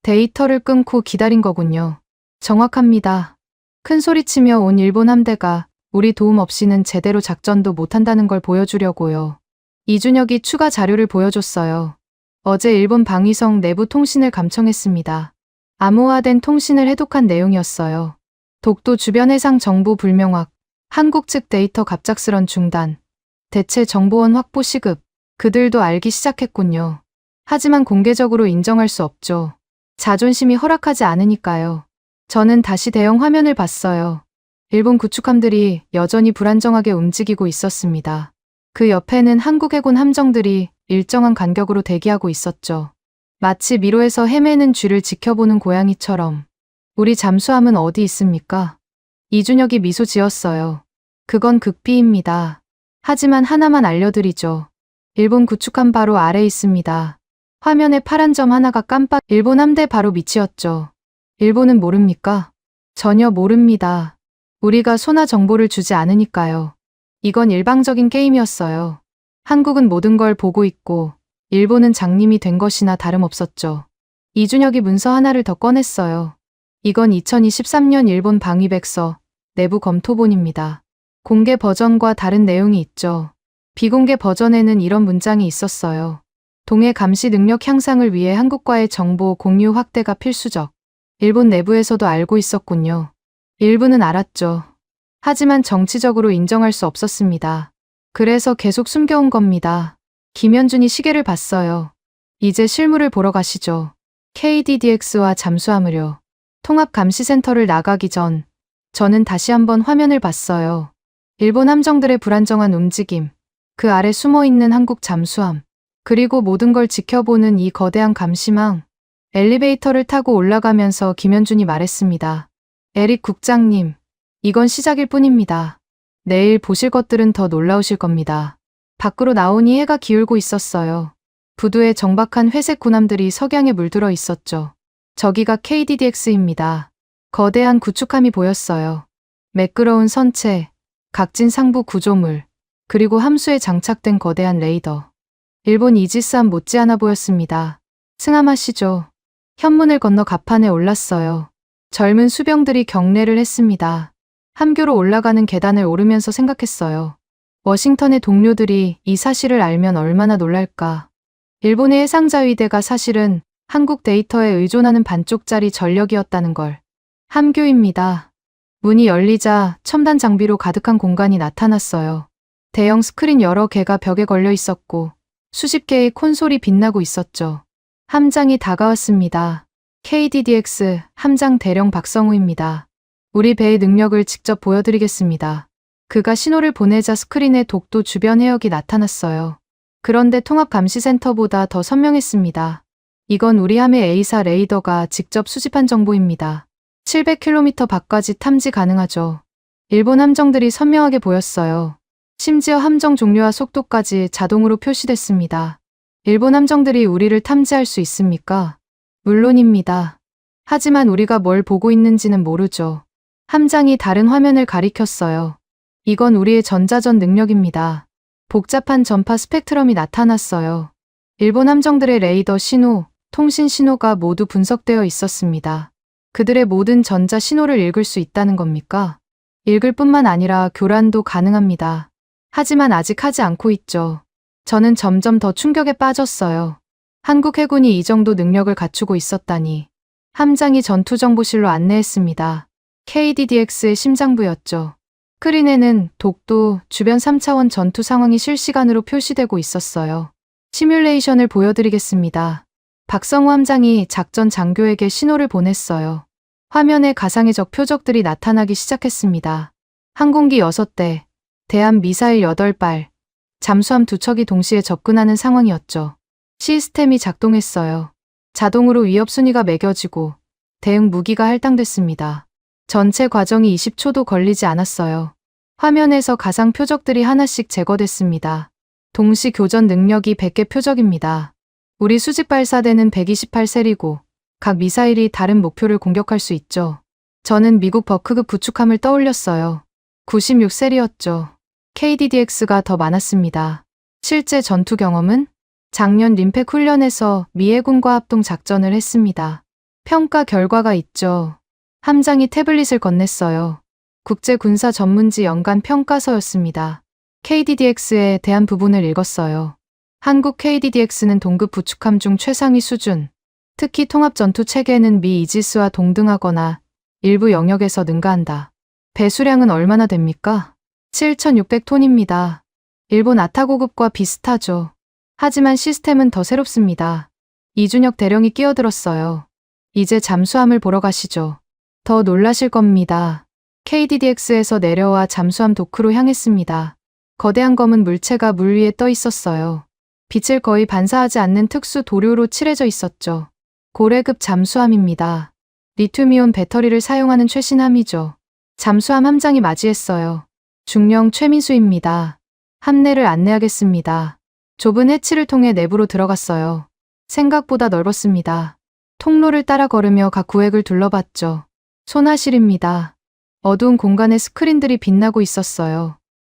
데이터를 끊고 기다린 거군요. 정확합니다. 큰 소리치며 온 일본 함대가 우리 도움 없이는 제대로 작전도 못한다는 걸 보여주려고요. 이준혁이 추가 자료를 보여줬어요. 어제 일본 방위성 내부 통신을 감청했습니다. 암호화된 통신을 해독한 내용이었어요. 독도 주변 해상 정보 불명확, 한국 측 데이터 갑작스런 중단, 대체 정보원 확보 시급, 그들도 알기 시작했군요. 하지만 공개적으로 인정할 수 없죠. 자존심이 허락하지 않으니까요. 저는 다시 대형 화면을 봤어요. 일본 구축함들이 여전히 불안정하게 움직이고 있었습니다. 그 옆에는 한국 해군 함정들이 일정한 간격으로 대기하고 있었죠. 마치 미로에서 헤매는 쥐를 지켜보는 고양이처럼. 우리 잠수함은 어디 있습니까? 이준혁이 미소 지었어요. 그건 극비입니다. 하지만 하나만 알려드리죠. 일본 구축함 바로 아래 있습니다. 화면에 파란 점 하나가 깜빡. 일본 함대 바로 밑이었죠. 일본은 모릅니까? 전혀 모릅니다. 우리가 소나 정보를 주지 않으니까요. 이건 일방적인 게임이었어요. 한국은 모든 걸 보고 있고 일본은 장님이 된 것이나 다름없었죠. 이준혁이 문서 하나를 더 꺼냈어요. 이건 2023년 일본 방위백서 내부 검토본입니다. 공개 버전과 다른 내용이 있죠. 비공개 버전에는 이런 문장이 있었어요. 동해 감시 능력 향상을 위해 한국과의 정보 공유 확대가 필수적. 일본 내부에서도 알고 있었군요. 일부는 알았죠. 하지만 정치적으로 인정할 수 없었습니다. 그래서 계속 숨겨온 겁니다. 김현준이 시계를 봤어요. 이제 실물을 보러 가시죠. KDDX와 잠수함 의료, 통합감시센터를 나가기 전 저는 다시 한번 화면을 봤어요. 일본 함정들의 불안정한 움직임, 그 아래 숨어있는 한국 잠수함, 그리고 모든 걸 지켜보는 이 거대한 감시망. 엘리베이터를 타고 올라가면서 김현준이 말했습니다. 에릭 국장님, 이건 시작일 뿐입니다. 내일 보실 것들은 더 놀라우실 겁니다. 밖으로 나오니 해가 기울고 있었어요. 부두에 정박한 회색 군함들이 석양에 물들어 있었죠. 저기가 KDDX입니다. 거대한 구축함이 보였어요. 매끄러운 선체, 각진 상부 구조물, 그리고 함수에 장착된 거대한 레이더. 일본 이지스함 못지않아 보였습니다. 승함하시죠. 현문을 건너 갑판에 올랐어요. 젊은 수병들이 경례를 했습니다. 함교로 올라가는 계단을 오르면서 생각했어요. 워싱턴의 동료들이 이 사실을 알면 얼마나 놀랄까. 일본의 해상자위대가 사실은 한국 데이터에 의존하는 반쪽짜리 전력이었다는 걸. 함교입니다. 문이 열리자 첨단 장비로 가득한 공간이 나타났어요. 대형 스크린 여러 개가 벽에 걸려 있었고 수십 개의 콘솔이 빛나고 있었죠. 함장이 다가왔습니다. KDDX 함장 대령 박성우입니다. 우리 배의 능력을 직접 보여드리겠습니다. 그가 신호를 보내자 스크린에 독도 주변 해역이 나타났어요. 그런데 통합감시센터보다 더 선명했습니다. 이건 우리 함의 A사 레이더가 직접 수집한 정보입니다. 700km 밖까지 탐지 가능하죠. 일본 함정들이 선명하게 보였어요. 심지어 함정 종류와 속도까지 자동으로 표시됐습니다. 일본 함정들이 우리를 탐지할 수 있습니까? 물론입니다. 하지만 우리가 뭘 보고 있는지는 모르죠. 함장이 다른 화면을 가리켰어요. 이건 우리의 전자전 능력입니다. 복잡한 전파 스펙트럼이 나타났어요. 일본 함정들의 레이더 신호, 통신 신호가 모두 분석되어 있었습니다. 그들의 모든 전자 신호를 읽을 수 있다는 겁니까? 읽을 뿐만 아니라 교란도 가능합니다. 하지만 아직 하지 않고 있죠. 저는 점점 더 충격에 빠졌어요. 한국 해군이 이 정도 능력을 갖추고 있었다니. 함장이 전투정보실로 안내했습니다. KDDX의 심장부였죠. 스크린에는 독도 주변 3차원 전투 상황이 실시간으로 표시되고 있었어요. 시뮬레이션을 보여드리겠습니다. 박성호 함장이 작전 장교에게 신호를 보냈어요. 화면에 가상의 적 표적들이 나타나기 시작했습니다. 항공기 6대, 대함 미사일 8발, 잠수함 2척이 동시에 접근하는 상황이었죠. 시스템이 작동했어요. 자동으로 위협 순위가 매겨지고 대응 무기가 할당됐습니다. 전체 과정이 20초도 걸리지 않았어요. 화면에서 가상 표적들이 하나씩 제거됐습니다. 동시 교전 능력이 100개 표적입니다. 우리 수직 발사대는 128셀이고 각 미사일이 다른 목표를 공격할 수 있죠. 저는 미국 버크급 구축함을 떠올렸어요. 96셀이었죠. KDDX가 더 많았습니다. 실제 전투 경험은? 작년 림팩 훈련에서 미 해군과 합동 작전을 했습니다. 평가 결과가 있죠. 함장이 태블릿을 건넸어요. 국제군사 전문지 연간 평가서였습니다. KDDX에 대한 부분을 읽었어요. 한국 KDDX는 동급 구축함 중 최상위 수준, 특히 통합 전투 체계는 미 이지스와 동등하거나 일부 영역에서 능가한다. 배수량은 얼마나 됩니까? 7,600톤입니다. 일본 아타고급과 비슷하죠. 하지만 시스템은 더 새롭습니다. 이준혁 대령이 끼어들었어요. 이제 잠수함을 보러 가시죠. 더 놀라실 겁니다. KDDX에서 내려와 잠수함 도크로 향했습니다. 거대한 검은 물체가 물 위에 떠 있었어요. 빛을 거의 반사하지 않는 특수 도료로 칠해져 있었죠. 고래급 잠수함입니다. 리튬이온 배터리를 사용하는 최신함이죠. 잠수함 함장이 맞이했어요. 중령 최민수입니다. 함내를 안내하겠습니다. 좁은 해치를 통해 내부로 들어갔어요. 생각보다 넓었습니다. 통로를 따라 걸으며 각 구획을 둘러봤죠. 손화실입니다. 어두운 공간에 스크린들이 빛나고 있었어요.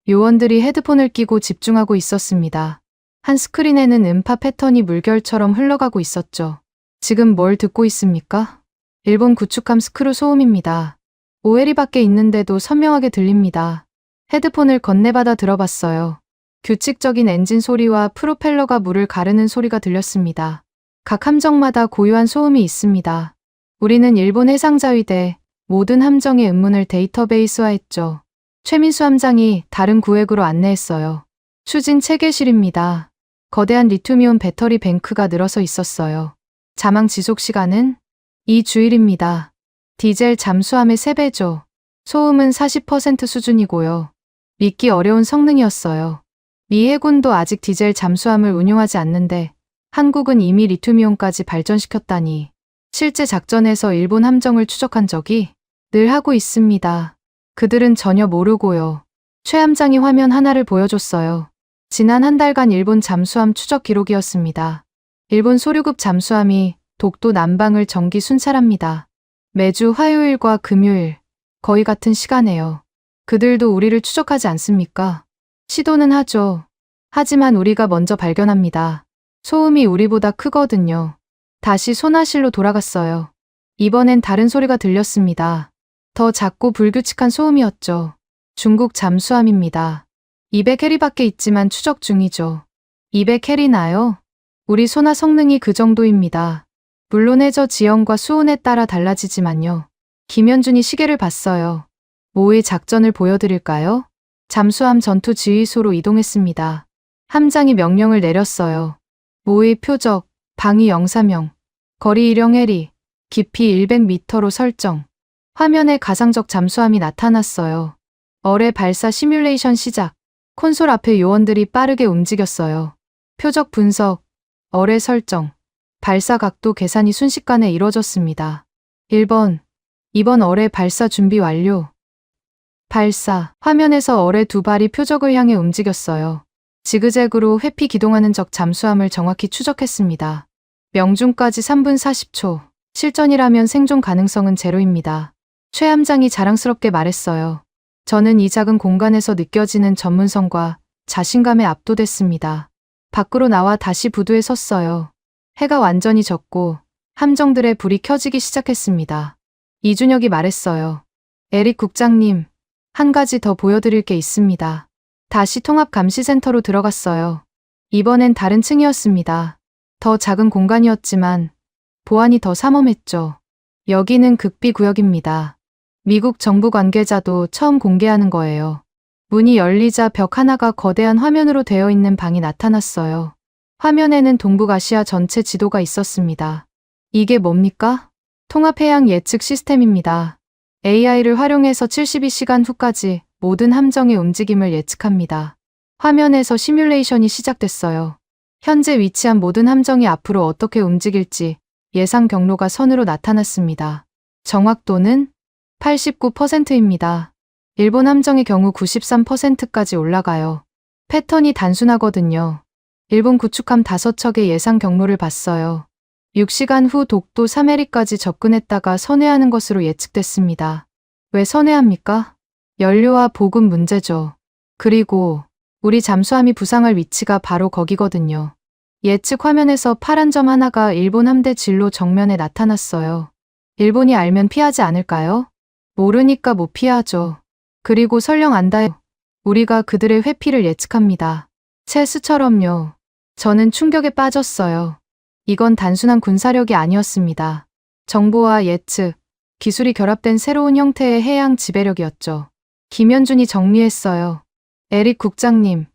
요원들이 헤드폰을 끼고 집중하고 있었습니다. 한 스크린에는 음파 패턴이 물결처럼 흘러가고 있었죠. 지금 뭘 듣고 있습니까? 일본 구축함 스크루 소음입니다. 오해리 밖에 있는데도 선명하게 들립니다. 헤드폰을 건네받아 들어봤어요. 규칙적인 엔진 소리와 프로펠러가 물을 가르는 소리가 들렸습니다. 각 함정마다 고유한 소음이 있습니다. 우리는 일본 해상자위대 모든 함정의 음문을 데이터베이스화했죠. 최민수 함장이 다른 구획으로 안내했어요. 추진 체계실입니다. 거대한 리튬이온 배터리 뱅크가 늘어서 있었어요. 자망 지속 시간은 2주일입니다. 디젤 잠수함의 3배죠. 소음은 40% 수준이고요. 믿기 어려운 성능이었어요. 미 해군도 아직 디젤 잠수함을 운용하지 않는데 한국은 이미 리튬이온까지 발전시켰다니. 실제 작전에서 일본 함정을 추적한 적이 늘 하고 있습니다. 그들은 전혀 모르고요. 최 함장이 화면 하나를 보여줬어요. 지난 한 달간 일본 잠수함 추적 기록이었습니다. 일본 소류급 잠수함이 독도 남방을 정기 순찰합니다. 매주 화요일과 금요일, 거의 같은 시간에요. 그들도 우리를 추적하지 않습니까? 시도는 하죠. 하지만 우리가 먼저 발견합니다. 소음이 우리보다 크거든요. 다시 손화실로 돌아갔어요. 이번엔 다른 소리가 들렸습니다. 더 작고 불규칙한 소음이었죠. 중국 잠수함입니다. 200캐리밖에 있지만 추적 중이죠. 200캐리나요? 우리 소나 성능이 그 정도입니다. 물론 해저 지형과 수온에 따라 달라지지만요. 김현준이 시계를 봤어요. 모의 작전을 보여드릴까요? 잠수함 전투 지휘소로 이동했습니다. 함장이 명령을 내렸어요. 모의 표적, 방위 영사명, 거리 일형 해리, 깊이 100m로 설정. 화면에 가상적 잠수함이 나타났어요. 어뢰 발사 시뮬레이션 시작. 콘솔 앞에 요원들이 빠르게 움직였어요. 표적 분석, 어뢰 설정, 발사 각도 계산이 순식간에 이뤄졌습니다. 1번, 2번 어뢰 발사 준비 완료. 발사, 화면에서 어뢰 2발이 표적을 향해 움직였어요. 지그재그로 회피 기동하는 적 잠수함을 정확히 추적했습니다. 명중까지 3분 40초. 실전이라면 생존 가능성은 제로입니다. 최 함장이 자랑스럽게 말했어요. 저는 이 작은 공간에서 느껴지는 전문성과 자신감에 압도됐습니다. 밖으로 나와 다시 부두에 섰어요. 해가 완전히 졌고 함정들의 불이 켜지기 시작했습니다. 이준혁이 말했어요. 에릭 국장님, 한 가지 더 보여드릴 게 있습니다. 다시 통합감시센터로 들어갔어요. 이번엔 다른 층이었습니다. 더 작은 공간이었지만 보안이 더 삼엄했죠. 여기는 극비구역입니다. 미국 정부 관계자도 처음 공개하는 거예요. 문이 열리자 벽 하나가 거대한 화면으로 되어 있는 방이 나타났어요. 화면에는 동북아시아 전체 지도가 있었습니다. 이게 뭡니까? 통합해양 예측 시스템입니다. AI를 활용해서 72시간 후까지 모든 함정의 움직임을 예측합니다. 화면에서 시뮬레이션이 시작됐어요. 현재 위치한 모든 함정이 앞으로 어떻게 움직일지 예상 경로가 선으로 나타났습니다. 정확도는 89%입니다. 일본 함정의 경우 93%까지 올라가요. 패턴이 단순하거든요. 일본 구축함 5척의 예상 경로를 봤어요. 6시간 후 독도 3해리까지 접근했다가 선회하는 것으로 예측됐습니다. 왜 선회합니까? 연료와 보급 문제죠. 그리고 우리 잠수함이 부상할 위치가 바로 거기거든요. 예측 화면에서 파란 점 하나가 일본 함대 진로 정면에 나타났어요. 일본이 알면 피하지 않을까요? 모르니까 못 피하죠. 그리고 설령 안다요. 우리가 그들의 회피를 예측합니다. 체스처럼요. 저는 충격에 빠졌어요. 이건 단순한 군사력이 아니었습니다. 정보와 예측, 기술이 결합된 새로운 형태의 해양 지배력이었죠. 김현준이 정리했어요. 에릭 국장님,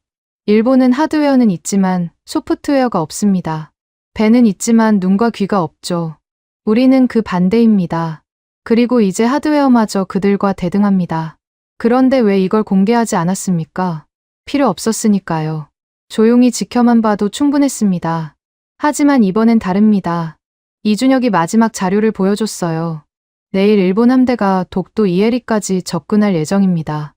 일본은 하드웨어는 있지만 소프트웨어가 없습니다. 배는 있지만 눈과 귀가 없죠. 우리는 그 반대입니다. 그리고 이제 하드웨어마저 그들과 대등합니다. 그런데 왜 이걸 공개하지 않았습니까? 필요 없었으니까요. 조용히 지켜만 봐도 충분했습니다. 하지만 이번엔 다릅니다. 이준혁이 마지막 자료를 보여줬어요. 내일 일본 함대가 독도 이해리까지 접근할 예정입니다.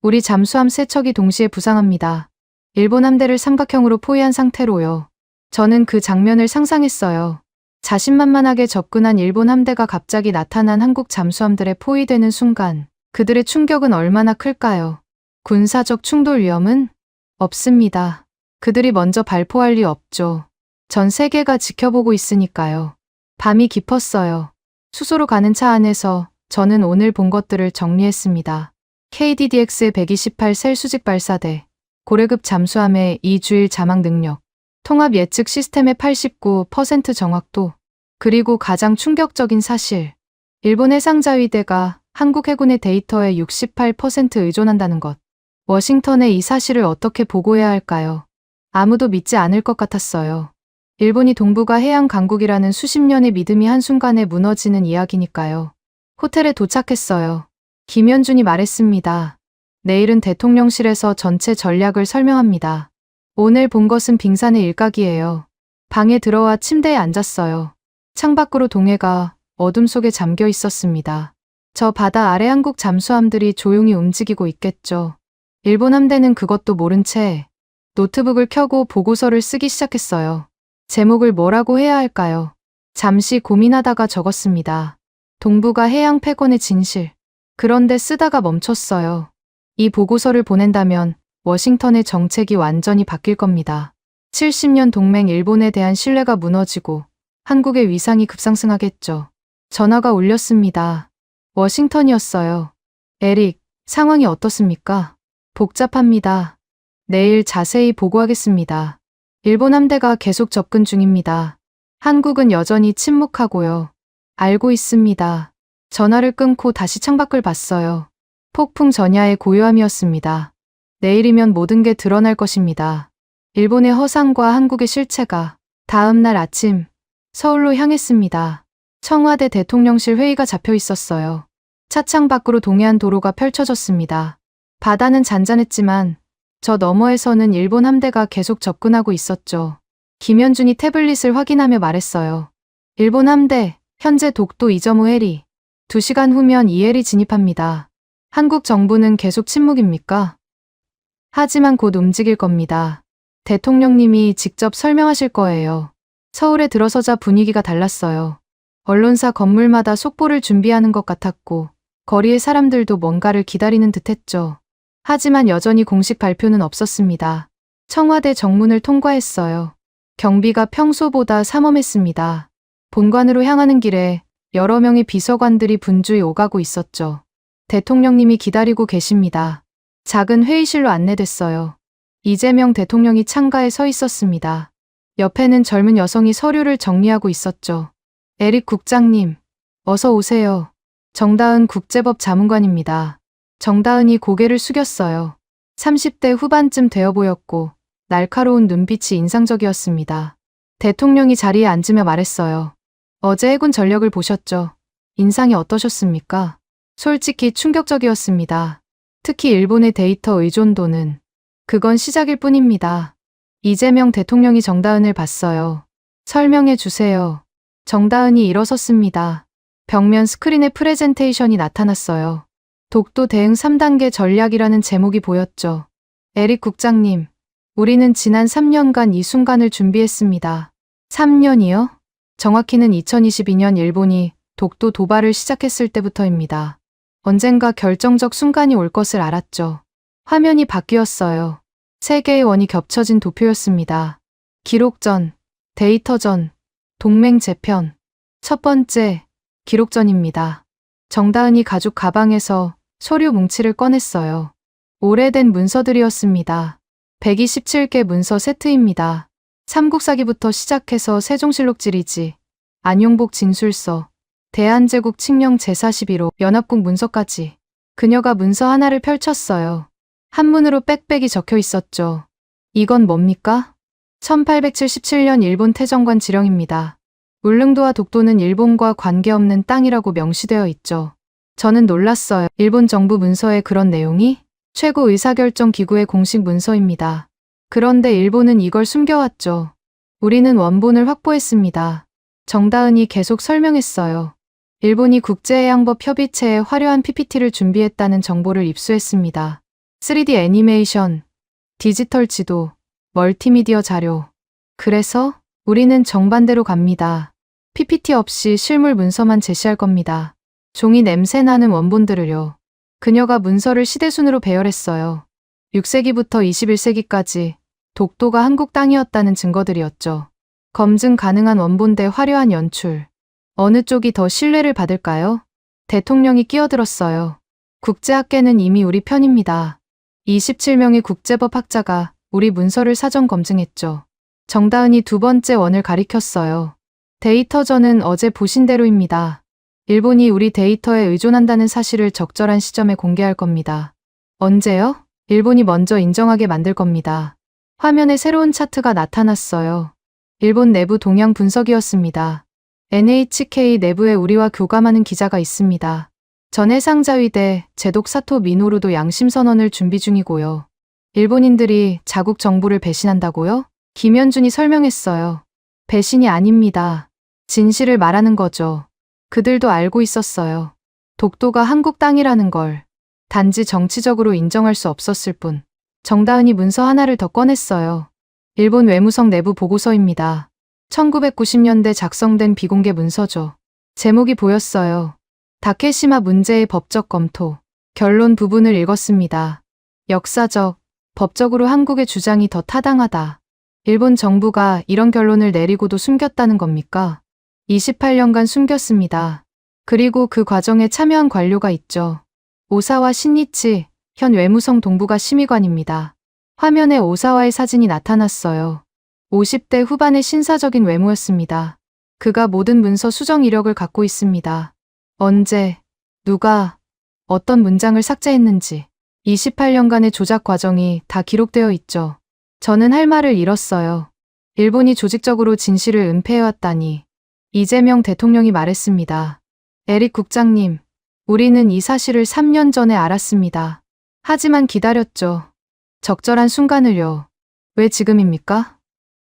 우리 잠수함 3척이 동시에 부상합니다. 일본 함대를 삼각형으로 포위한 상태로요. 저는 그 장면을 상상했어요. 자신만만하게 접근한 일본 함대가 갑자기 나타난 한국 잠수함들에 포위되는 순간 그들의 충격은 얼마나 클까요? 군사적 충돌 위험은? 없습니다. 그들이 먼저 발포할 리 없죠. 전 세계가 지켜보고 있으니까요. 밤이 깊었어요. 수소로 가는 차 안에서 저는 오늘 본 것들을 정리했습니다. KDDX의 128셀 수직 발사대, 고래급 잠수함의 2주일 자막 능력, 통합 예측 시스템의 89% 정확도, 그리고 가장 충격적인 사실, 일본 해상자위대가 한국 해군의 데이터에 68% 의존한다는 것. 워싱턴에 이 사실을 어떻게 보고해야 할까요? 아무도 믿지 않을 것 같았어요. 일본이 동북아 해양 강국이라는 수십 년의 믿음이 한순간에 무너지는 이야기니까요. 호텔에 도착했어요. 김현준이 말했습니다. 내일은 대통령실에서 전체 전략을 설명합니다. 오늘 본 것은 빙산의 일각이에요. 방에 들어와 침대에 앉았어요. 창밖으로 동해가 어둠 속에 잠겨 있었습니다. 저 바다 아래 한국 잠수함들이 조용히 움직이고 있겠죠. 일본 함대는 그것도 모른 채 노트북을 켜고 보고서를 쓰기 시작했어요. 제목을 뭐라고 해야 할까요? 잠시 고민하다가 적었습니다. 동북아 해양 패권의 진실. 그런데 쓰다가 멈췄어요. 이 보고서를 보낸다면 워싱턴의 정책이 완전히 바뀔 겁니다. 70년 동맹 일본에 대한 신뢰가 무너지고 한국의 위상이 급상승하겠죠. 전화가 울렸습니다. 워싱턴이었어요. 에릭, 상황이 어떻습니까? 복잡합니다. 내일 자세히 보고하겠습니다. 일본 함대가 계속 접근 중입니다. 한국은 여전히 침묵하고요. 알고 있습니다. 전화를 끊고 다시 창밖을 봤어요. 폭풍 전야의 고요함이었습니다. 내일이면 모든 게 드러날 것입니다. 일본의 허상과 한국의 실체가 다음 날 아침 서울로 향했습니다. 청와대 대통령실 회의가 잡혀 있었어요. 차창 밖으로 동해안 도로가 펼쳐졌습니다. 바다는 잔잔했지만 저 너머에서는 일본 함대가 계속 접근하고 있었죠. 김현준이 태블릿을 확인하며 말했어요. 일본 함대, 현재 독도 2.5해리. 2시간 후면 2해리 진입합니다. 한국 정부는 계속 침묵입니까? 하지만 곧 움직일 겁니다. 대통령님이 직접 설명하실 거예요. 서울에 들어서자 분위기가 달랐어요. 언론사 건물마다 속보를 준비하는 것 같았고 거리의 사람들도 뭔가를 기다리는 듯했죠. 하지만 여전히 공식 발표는 없었습니다. 청와대 정문을 통과했어요. 경비가 평소보다 삼엄했습니다. 본관으로 향하는 길에 여러 명의 비서관들이 분주히 오가고 있었죠. 대통령님이 기다리고 계십니다. 작은 회의실로 안내됐어요. 이재명 대통령이 창가에 서 있었습니다. 옆에는 젊은 여성이 서류를 정리하고 있었죠. 에릭 국장님, 어서 오세요. 정다은 국제법 자문관입니다. 정다은이 고개를 숙였어요. 30대 후반쯤 되어 보였고 날카로운 눈빛이 인상적이었습니다. 대통령이 자리에 앉으며 말했어요. 어제 해군 전력을 보셨죠? 인상이 어떠셨습니까? 솔직히 충격적이었습니다. 특히 일본의 데이터 의존도는 그건 시작일 뿐입니다. 이재명 대통령이 정다은을 봤어요. 설명해 주세요. 정다은이 일어섰습니다. 벽면 스크린에 프레젠테이션이 나타났어요. 독도 대응 3단계 전략이라는 제목이 보였죠. 에릭 국장님, 우리는 지난 3년간 이 순간을 준비했습니다. 3년이요? 정확히는 2022년 일본이 독도 도발을 시작했을 때부터입니다. 언젠가 결정적 순간이 올 것을 알았죠. 화면이 바뀌었어요. 세 개의 원이 겹쳐진 도표였습니다. 기록전, 데이터전, 동맹 재편. 첫 번째, 기록전입니다. 정다은이 가죽 가방에서 서류 뭉치를 꺼냈어요. 오래된 문서들이었습니다. 127개 문서 세트입니다. 삼국사기부터 시작해서 세종실록 지리지, 안용복 진술서, 대한제국 칙령 제41호 연합국 문서까지. 그녀가 문서 하나를 펼쳤어요. 한문으로 빽빽이 적혀 있었죠. 이건 뭡니까? 1877년 일본 태정관 지령입니다. 울릉도와 독도는 일본과 관계없는 땅이라고 명시되어 있죠. 저는 놀랐어요. 일본 정부 문서에 그런 내용이? 최고 의사결정 기구의 공식 문서입니다. 그런데 일본은 이걸 숨겨왔죠. 우리는 원본을 확보했습니다. 정다은이 계속 설명했어요. 일본이 국제해양법 협의체에 화려한 PPT를 준비했다는 정보를 입수했습니다. 3D 애니메이션, 디지털 지도, 멀티미디어 자료. 그래서 우리는 정반대로 갑니다. PPT 없이 실물 문서만 제시할 겁니다. 종이 냄새나는 원본들을요. 그녀가 문서를 시대순으로 배열했어요. 6세기부터 21세기까지 독도가 한국 땅이었다는 증거들이었죠. 검증 가능한 원본대 화려한 연출. 어느 쪽이 더 신뢰를 받을까요? 대통령이 끼어들었어요. 국제학계는 이미 우리 편입니다. 27명의 국제법 학자가 우리 문서를 사전 검증했죠. 정다은이 두 번째 원을 가리켰어요. 데이터전은 어제 보신 대로입니다. 일본이 우리 데이터에 의존한다는 사실을 적절한 시점에 공개할 겁니다. 언제요? 일본이 먼저 인정하게 만들 겁니다. 화면에 새로운 차트가 나타났어요. 일본 내부 동향 분석이었습니다. NHK 내부에 우리와 교감하는 기자가 있습니다. 전 해상자위대 제독 사토 미노루도 양심선언을 준비 중이고요. 일본인들이 자국 정부를 배신한다고요? 김현준이 설명했어요. 배신이 아닙니다. 진실을 말하는 거죠. 그들도 알고 있었어요. 독도가 한국 땅이라는 걸. 단지 정치적으로 인정할 수 없었을 뿐. 정다은이 문서 하나를 더 꺼냈어요. 일본 외무성 내부 보고서입니다. 1990년대 작성된 비공개 문서죠. 제목이 보였어요. 다케시마 문제의 법적 검토. 결론 부분을 읽었습니다. 역사적, 법적으로 한국의 주장이 더 타당하다. 일본 정부가 이런 결론을 내리고도 숨겼다는 겁니까? 28년간 숨겼습니다. 그리고 그 과정에 참여한 관료가 있죠. 오사와 신니치, 현 외무성 동부가 심의관입니다. 화면에 오사와의 사진이 나타났어요. 50대 후반의 신사적인 외모였습니다. 그가 모든 문서 수정 이력을 갖고 있습니다. 언제, 누가, 어떤 문장을 삭제했는지 28년간의 조작 과정이 다 기록되어 있죠. 저는 할 말을 잃었어요. 일본이 조직적으로 진실을 은폐해왔다니. 이재명 대통령이 말했습니다. 에릭 국장님, 우리는 이 사실을 3년 전에 알았습니다. 하지만 기다렸죠. 적절한 순간을요. 왜 지금입니까?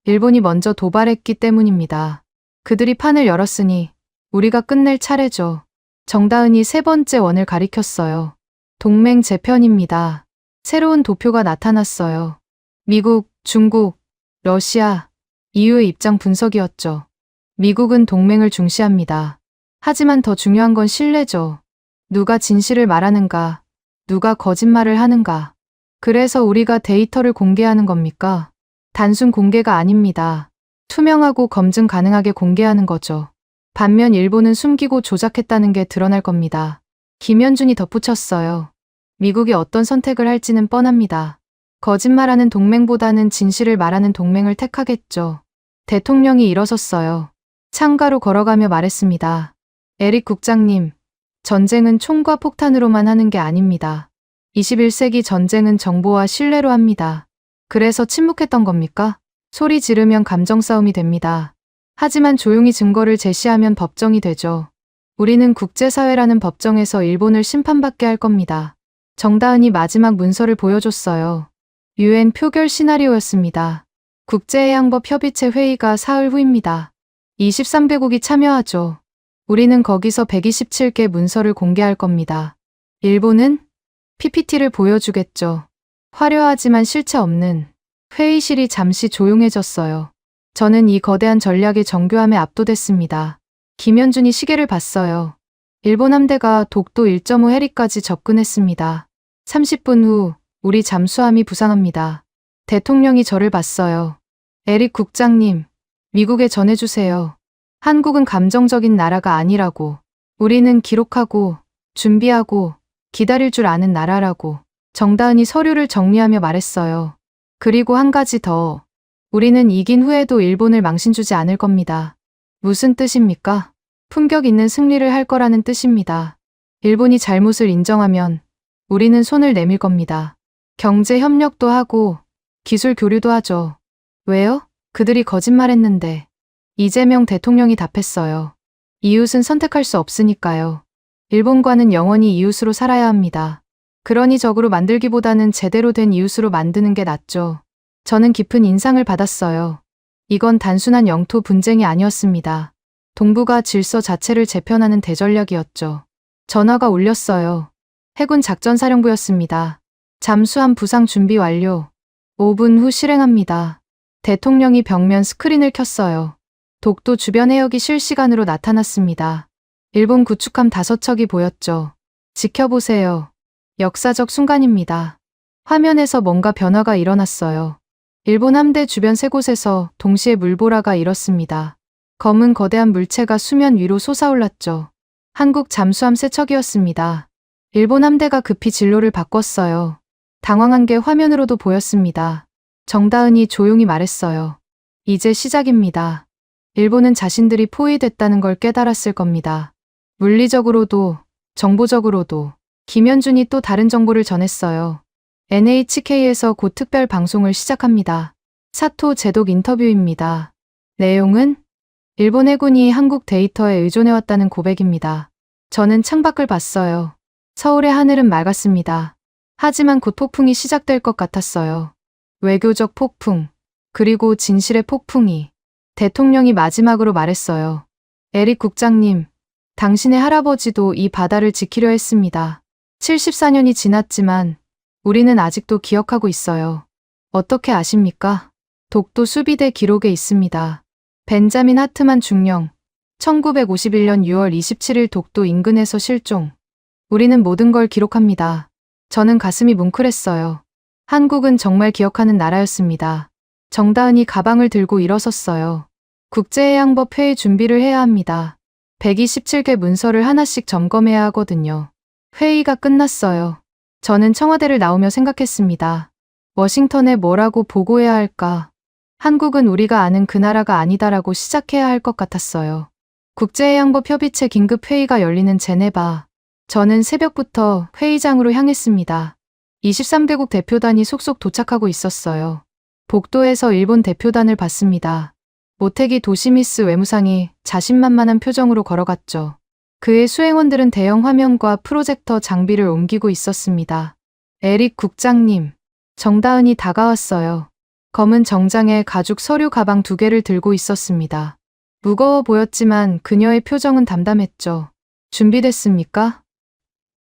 일본이 먼저 도발했기 때문입니다. 그들이 판을 열었으니 우리가 끝낼 차례죠. 정다은이 세 번째 원을 가리켰어요. 동맹 재편입니다. 새로운 도표가 나타났어요. 미국, 중국, 러시아, EU의 입장 분석이었죠. 미국은 동맹을 중시합니다. 하지만 더 중요한 건 신뢰죠. 누가 진실을 말하는가, 누가 거짓말을 하는가. 그래서 우리가 데이터를 공개하는 겁니까? 단순 공개가 아닙니다. 투명하고 검증 가능하게 공개하는 거죠. 반면 일본은 숨기고 조작했다는 게 드러날 겁니다. 김현준이 덧붙였어요. 미국이 어떤 선택을 할지는 뻔합니다. 거짓말하는 동맹보다는 진실을 말하는 동맹을 택하겠죠. 대통령이 일어섰어요. 창가로 걸어가며 말했습니다. 에릭 국장님, 전쟁은 총과 폭탄으로만 하는 게 아닙니다. 21세기 전쟁은 정보와 신뢰로 합니다. 그래서 침묵했던 겁니까? 소리 지르면 감정 싸움이 됩니다. 하지만 조용히 증거를 제시하면 법정이 되죠. 우리는 국제사회라는 법정에서 일본을 심판받게 할 겁니다. 정다은이 마지막 문서를 보여줬어요. UN 표결 시나리오였습니다. 국제해양법 협의체 회의가 사흘 후입니다. 23개국이 참여하죠. 우리는 거기서 127개 문서를 공개할 겁니다. 일본은 PPT를 보여주겠죠. 화려하지만 실체 없는. 회의실이 잠시 조용해졌어요. 저는 이 거대한 전략의 정교함에 압도됐습니다. 김현준이 시계를 봤어요. 일본 함대가 독도 1.5 해리까지 접근했습니다. 30분 후 우리 잠수함이 부상합니다. 대통령이 저를 봤어요. 에릭 국장님, 미국에 전해주세요. 한국은 감정적인 나라가 아니라고. 우리는 기록하고 준비하고 기다릴 줄 아는 나라라고. 정다은이 서류를 정리하며 말했어요. 그리고 한 가지 더. 우리는 이긴 후에도 일본을 망신주지 않을 겁니다. 무슨 뜻입니까? 품격 있는 승리를 할 거라는 뜻입니다. 일본이 잘못을 인정하면 우리는 손을 내밀 겁니다. 경제 협력도 하고 기술 교류도 하죠. 왜요? 그들이 거짓말했는데. 이재명 대통령이 답했어요. 이웃은 선택할 수 없으니까요. 일본과는 영원히 이웃으로 살아야 합니다. 그러니 적으로 만들기보다는 제대로 된 이웃으로 만드는 게 낫죠. 저는 깊은 인상을 받았어요. 이건 단순한 영토 분쟁이 아니었습니다. 동북아 질서 자체를 재편하는 대전략이었죠. 전화가 울렸어요. 해군 작전사령부였습니다. 잠수함 부상 준비 완료. 5분 후 실행합니다. 대통령이 벽면 스크린을 켰어요. 독도 주변 해역이 실시간으로 나타났습니다. 일본 구축함 5척이 보였죠. 지켜보세요. 역사적 순간입니다. 화면에서 뭔가 변화가 일어났어요. 일본 함대 주변 3곳에서 동시에 물보라가 일었습니다. 검은 거대한 물체가 수면 위로 솟아올랐죠. 한국 잠수함 3척이었습니다. 일본 함대가 급히 진로를 바꿨어요. 당황한 게 화면으로도 보였습니다. 정다은이 조용히 말했어요. 이제 시작입니다. 일본은 자신들이 포위됐다는 걸 깨달았을 겁니다. 물리적으로도 정보적으로도. 김현준이 또 다른 정보를 전했어요. NHK에서 곧 특별 방송을 시작합니다. 사토 제독 인터뷰입니다. 내용은 일본 해군이 한국 데이터에 의존해왔다는 고백입니다. 저는 창밖을 봤어요. 서울의 하늘은 맑았습니다. 하지만 곧 폭풍이 시작될 것 같았어요. 외교적 폭풍, 그리고 진실의 폭풍이. 대통령이 마지막으로 말했어요. 에릭 국장님, 당신의 할아버지도 이 바다를 지키려 했습니다. 74년이 지났지만 우리는 아직도 기억하고 있어요. 어떻게 아십니까? 독도 수비대 기록에 있습니다. 벤자민 하트만 중령, 1951년 6월 27일 독도 인근에서 실종. 우리는 모든 걸 기록합니다. 저는 가슴이 뭉클했어요. 한국은 정말 기억하는 나라였습니다. 정다은이 가방을 들고 일어섰어요. 국제해양법 회의 준비를 해야 합니다. 127개 문서를 하나씩 점검해야 하거든요. 회의가 끝났어요. 저는 청와대를 나오며 생각했습니다. 워싱턴에 뭐라고 보고해야 할까? 한국은 우리가 아는 그 나라가 아니다라고 시작해야 할 것 같았어요. 국제해양법 협의체 긴급회의가 열리는 제네바. 저는 새벽부터 회의장으로 향했습니다. 23개국 대표단이 속속 도착하고 있었어요. 복도에서 일본 대표단을 봤습니다. 모테기 도시미스 외무상이 자신만만한 표정으로 걸어갔죠. 그의 수행원들은 대형 화면과 프로젝터 장비를 옮기고 있었습니다. 에릭 국장님, 정다은이 다가왔어요. 검은 정장에 가죽 서류 가방 2개를 들고 있었습니다. 무거워 보였지만 그녀의 표정은 담담했죠. 준비됐습니까?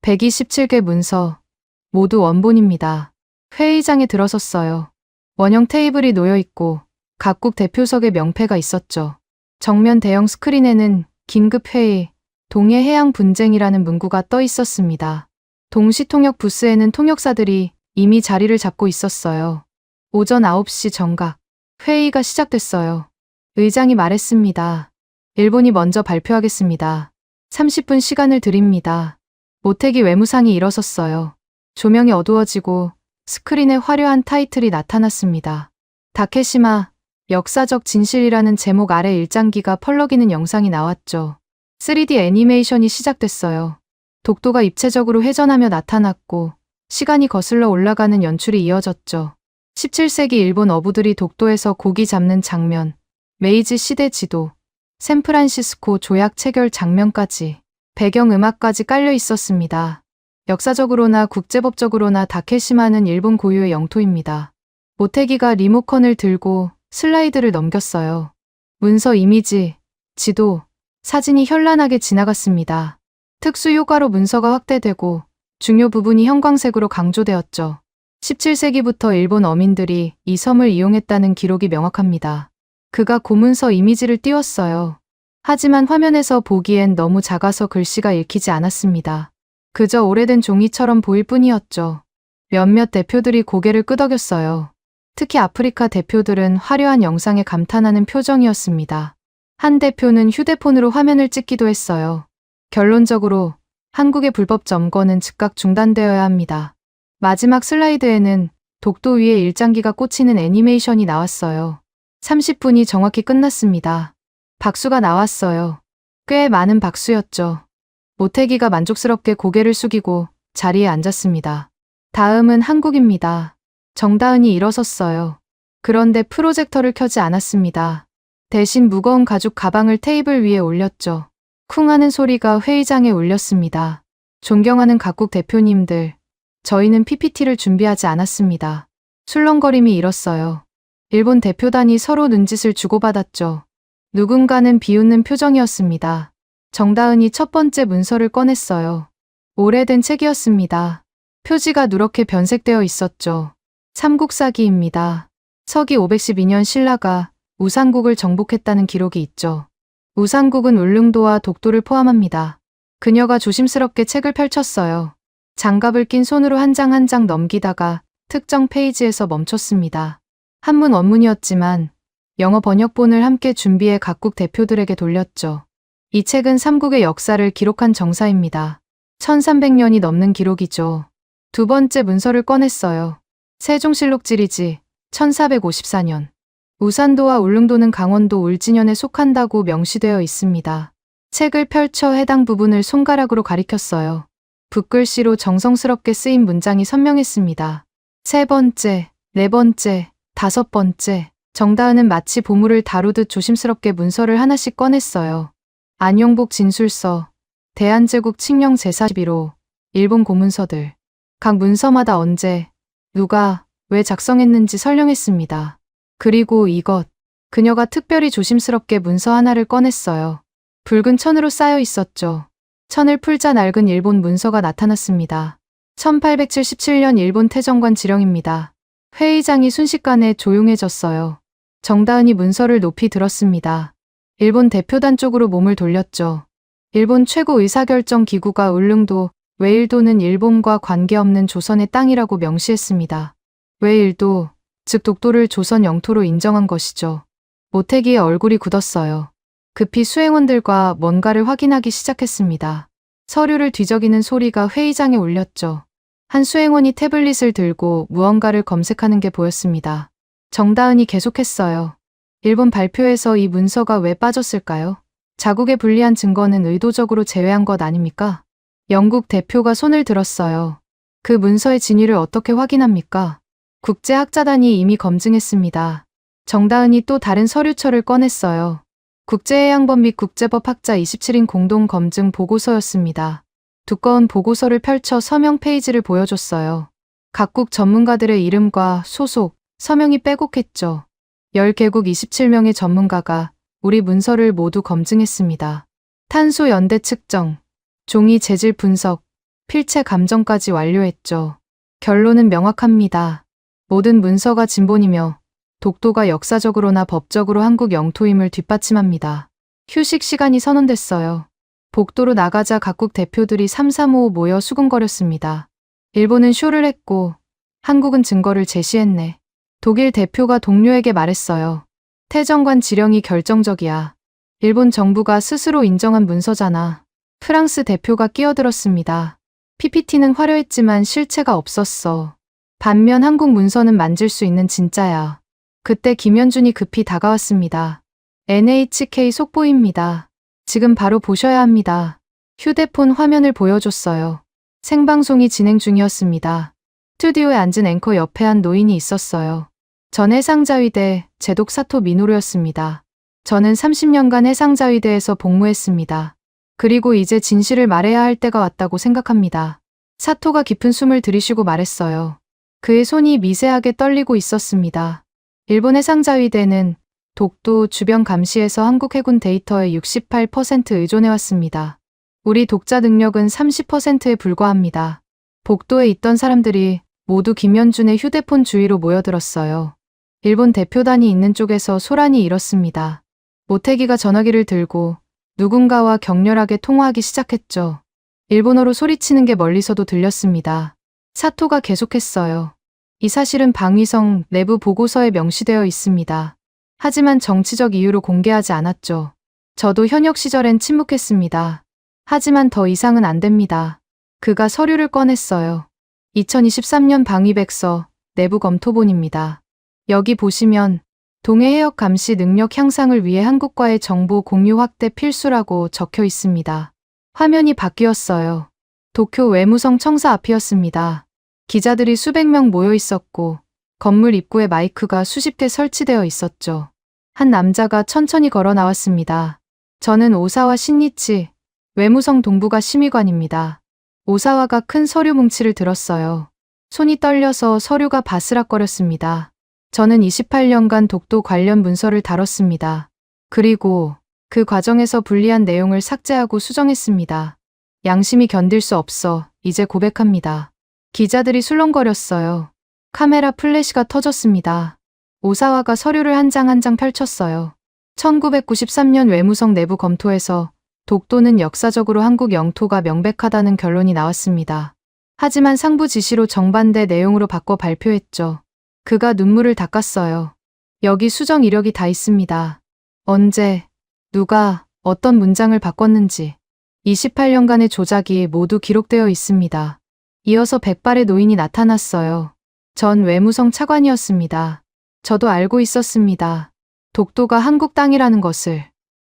127개 문서, 모두 원본입니다. 회의장에 들어섰어요. 원형 테이블이 놓여 있고 각국 대표석에 명패가 있었죠. 정면 대형 스크린에는 긴급회의, 동해해양 분쟁이라는 문구가 떠 있었습니다. 동시통역 부스에는 통역사들이 이미 자리를 잡고 있었어요. 오전 9시 정각, 회의가 시작됐어요. 의장이 말했습니다. 일본이 먼저 발표하겠습니다. 30분 시간을 드립니다. 모태기 외무상이 일어섰어요. 조명이 어두워지고 스크린에 화려한 타이틀이 나타났습니다. 다케시마, 역사적 진실이라는 제목 아래 일장기가 펄럭이는 영상이 나왔죠. 3D 애니메이션이 시작됐어요. 독도가 입체적으로 회전하며 나타났고 시간이 거슬러 올라가는 연출이 이어졌죠. 17세기 일본 어부들이 독도에서 고기 잡는 장면, 메이지 시대 지도, 샌프란시스코 조약 체결 장면까지 배경음악까지 깔려 있었습니다. 역사적으로나 국제법적으로나 다케시마는 일본 고유의 영토입니다. 모태기가 리모컨을 들고 슬라이드를 넘겼어요. 문서 이미지, 지도, 사진이 현란하게 지나갔습니다. 특수 효과로 문서가 확대되고 중요 부분이 형광색으로 강조되었죠. 17세기부터 일본 어민들이 이 섬을 이용했다는 기록이 명확합니다. 그가 고문서 이미지를 띄웠어요. 하지만 화면에서 보기엔 너무 작아서 글씨가 읽히지 않았습니다. 그저 오래된 종이처럼 보일 뿐이었죠. 몇몇 대표들이 고개를 끄덕였어요. 특히 아프리카 대표들은 화려한 영상에 감탄하는 표정이었습니다. 한 대표는 휴대폰으로 화면을 찍기도 했어요. 결론적으로 한국의 불법 점거는 즉각 중단되어야 합니다. 마지막 슬라이드에는 독도 위에 일장기가 꽂히는 애니메이션이 나왔어요. 30분이 정확히 끝났습니다. 박수가 나왔어요. 꽤 많은 박수였죠. 모태기가 만족스럽게 고개를 숙이고 자리에 앉았습니다. 다음은 한국입니다. 정다은이 일어섰어요. 그런데 프로젝터를 켜지 않았습니다. 대신 무거운 가죽 가방을 테이블 위에 올렸죠. 쿵 하는 소리가 회의장에 울렸습니다. 존경하는 각국 대표님들, 저희는 PPT를 준비하지 않았습니다. 술렁거림이 일었어요. 일본 대표단이 서로 눈짓을 주고받았죠. 누군가는 비웃는 표정이었습니다. 정다은이 첫 번째 문서를 꺼냈어요. 오래된 책이었습니다. 표지가 누렇게 변색되어 있었죠. 삼국사기입니다. 서기 512년 신라가 우산국을 정복했다는 기록이 있죠. 우산국은 울릉도와 독도를 포함합니다. 그녀가 조심스럽게 책을 펼쳤어요. 장갑을 낀 손으로 한 장 한 장 넘기다가 특정 페이지에서 멈췄습니다. 한문 원문이었지만 영어 번역본을 함께 준비해 각국 대표들에게 돌렸죠. 이 책은 삼국의 역사를 기록한 정사입니다. 1300년이 넘는 기록이죠. 두 번째 문서를 꺼냈어요. 세종실록 지리지 1454년. 우산도와 울릉도는 강원도 울진현에 속한다고 명시되어 있습니다. 책을 펼쳐 해당 부분을 손가락으로 가리켰어요. 붓글씨로 정성스럽게 쓰인 문장이 선명했습니다. 세 번째, 네 번째, 다섯 번째. 정다은은 마치 보물을 다루듯 조심스럽게 문서를 하나씩 꺼냈어요. 안용복 진술서, 대한제국 칙령 제41호, 일본 고문서들. 각 문서마다 언제, 누가, 왜 작성했는지 설명했습니다. 그리고 이것. 그녀가 특별히 조심스럽게 문서 하나를 꺼냈어요. 붉은 천으로 쌓여 있었죠. 천을 풀자 낡은 일본 문서가 나타났습니다. 1877년 일본 태정관 지령입니다. 회의장이 순식간에 조용해졌어요. 정다은이 문서를 높이 들었습니다. 일본 대표단 쪽으로 몸을 돌렸죠. 일본 최고 의사결정 기구가 울릉도, 웨일도는 일본과 관계없는 조선의 땅이라고 명시했습니다. 웨일도, 즉 독도를 조선 영토로 인정한 것이죠. 모태기의 얼굴이 굳었어요. 급히 수행원들과 뭔가를 확인하기 시작했습니다. 서류를 뒤적이는 소리가 회의장에 울렸죠. 한 수행원이 태블릿을 들고 무언가를 검색하는 게 보였습니다. 정다은이 계속했어요. 일본 발표에서 이 문서가 왜 빠졌을까요? 자국에 불리한 증거는 의도적으로 제외한 것 아닙니까? 영국 대표가 손을 들었어요. 그 문서의 진위를 어떻게 확인합니까? 국제학자단이 이미 검증했습니다. 정다은이 또 다른 서류처를 꺼냈어요. 국제해양법 및 국제법 학자 27인 공동 검증 보고서였습니다. 두꺼운 보고서를 펼쳐 서명 페이지를 보여줬어요. 각국 전문가들의 이름과 소속, 서명이 빼곡했죠. 10개국 27명의 전문가가 우리 문서를 모두 검증했습니다. 탄소 연대 측정, 종이 재질 분석, 필체 감정까지 완료했죠. 결론은 명확합니다. 모든 문서가 진본이며 독도가 역사적으로나 법적으로 한국 영토임을 뒷받침합니다. 휴식 시간이 선언됐어요. 복도로 나가자 각국 대표들이 3-3-5 모여 수군거렸습니다. 일본은 쇼를 했고 한국은 증거를 제시했네. 독일 대표가 동료에게 말했어요. 태정관 지령이 결정적이야. 일본 정부가 스스로 인정한 문서잖아. 프랑스 대표가 끼어들었습니다. PPT는 화려했지만 실체가 없었어. 반면 한국 문서는 만질 수 있는 진짜야. 그때 김현준이 급히 다가왔습니다. NHK 속보입니다. 지금 바로 보셔야 합니다. 휴대폰 화면을 보여줬어요. 생방송이 진행 중이었습니다. 스튜디오에 앉은 앵커 옆에 한 노인이 있었어요. 전 해상자위대 제독 사토 미노루였습니다. 저는 30년간 해상자위대에서 복무했습니다. 그리고 이제 진실을 말해야 할 때가 왔다고 생각합니다. 사토가 깊은 숨을 들이쉬고 말했어요. 그의 손이 미세하게 떨리고 있었습니다. 일본 해상자위대는 독도 주변 감시에서 한국 해군 데이터의 68% 의존해왔습니다. 우리 독자 능력은 30%에 불과합니다. 복도에 있던 사람들이 모두 김현준의 휴대폰 주위로 모여들었어요. 일본 대표단이 있는 쪽에서 소란이 일었습니다. 모태기가 전화기를 들고 누군가와 격렬하게 통화하기 시작했죠. 일본어로 소리치는 게 멀리서도 들렸습니다. 사토가 계속했어요. 이 사실은 방위성 내부 보고서에 명시되어 있습니다. 하지만 정치적 이유로 공개하지 않았죠. 저도 현역 시절엔 침묵했습니다. 하지만 더 이상은 안 됩니다. 그가 서류를 꺼냈어요. 2023년 방위백서 내부 검토본입니다. 여기 보시면 동해 해역 감시 능력 향상을 위해 한국과의 정보 공유 확대 필수라고 적혀 있습니다. 화면이 바뀌었어요. 도쿄 외무성 청사 앞이었습니다. 기자들이 수백 명 모여 있었고 건물 입구에 마이크가 수십 대 설치되어 있었죠. 한 남자가 천천히 걸어 나왔습니다. 저는 오사와 신니치, 외무성 동부가 심의관입니다. 오사와가 큰 서류 뭉치를 들었어요. 손이 떨려서 서류가 바스락거렸습니다. 저는 28년간 독도 관련 문서를 다뤘습니다. 그리고 그 과정에서 불리한 내용을 삭제하고 수정했습니다. 양심이 견딜 수 없어 이제 고백합니다. 기자들이 술렁거렸어요. 카메라 플래시가 터졌습니다. 오사와가 서류를 한 장 한 장 펼쳤어요. 1993년 외무성 내부 검토에서 독도는 역사적으로 한국 영토가 명백하다는 결론이 나왔습니다. 하지만 상부 지시로 정반대 내용으로 바꿔 발표했죠. 그가 눈물을 닦았어요. 여기 수정 이력이 다 있습니다. 언제, 누가, 어떤 문장을 바꿨는지 28년간의 조작이 모두 기록되어 있습니다. 이어서 백발의 노인이 나타났어요. 전 외무성 차관이었습니다. 저도 알고 있었습니다. 독도가 한국 땅이라는 것을.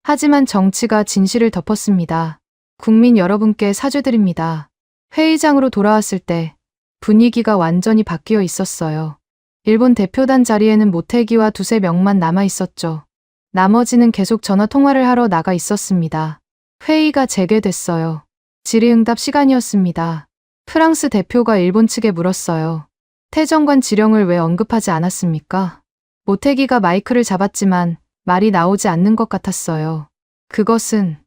하지만 정치가 진실을 덮었습니다. 국민 여러분께 사죄드립니다. 회의장으로 돌아왔을 때 분위기가 완전히 바뀌어 있었어요. 일본 대표단 자리에는 모태기와 두세 명만 남아 있었죠. 나머지는 계속 전화 통화를 하러 나가 있었습니다. 회의가 재개됐어요. 질의응답 시간이었습니다. 프랑스 대표가 일본 측에 물었어요. 태정관 지령을 왜 언급하지 않았습니까? 모태기가 마이크를 잡았지만 말이 나오지 않는 것 같았어요. 그것은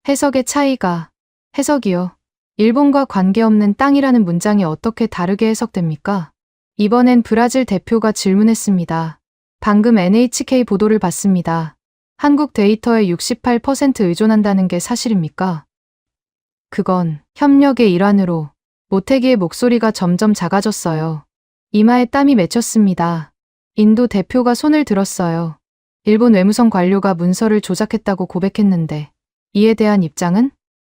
해석의 차이가, 해석이요. 일본과 관계없는 땅이라는 문장이 어떻게 다르게 해석됩니까? 이번엔 브라질 대표가 질문했습니다. 방금 NHK 보도를 봤습니다. 한국 데이터에 68% 의존한다는 게 사실입니까? 그건 협력의 일환으로 모태기의 목소리가 점점 작아졌어요. 이마에 땀이 맺혔습니다. 인도 대표가 손을 들었어요. 일본 외무성 관료가 문서를 조작했다고 고백했는데 이에 대한 입장은?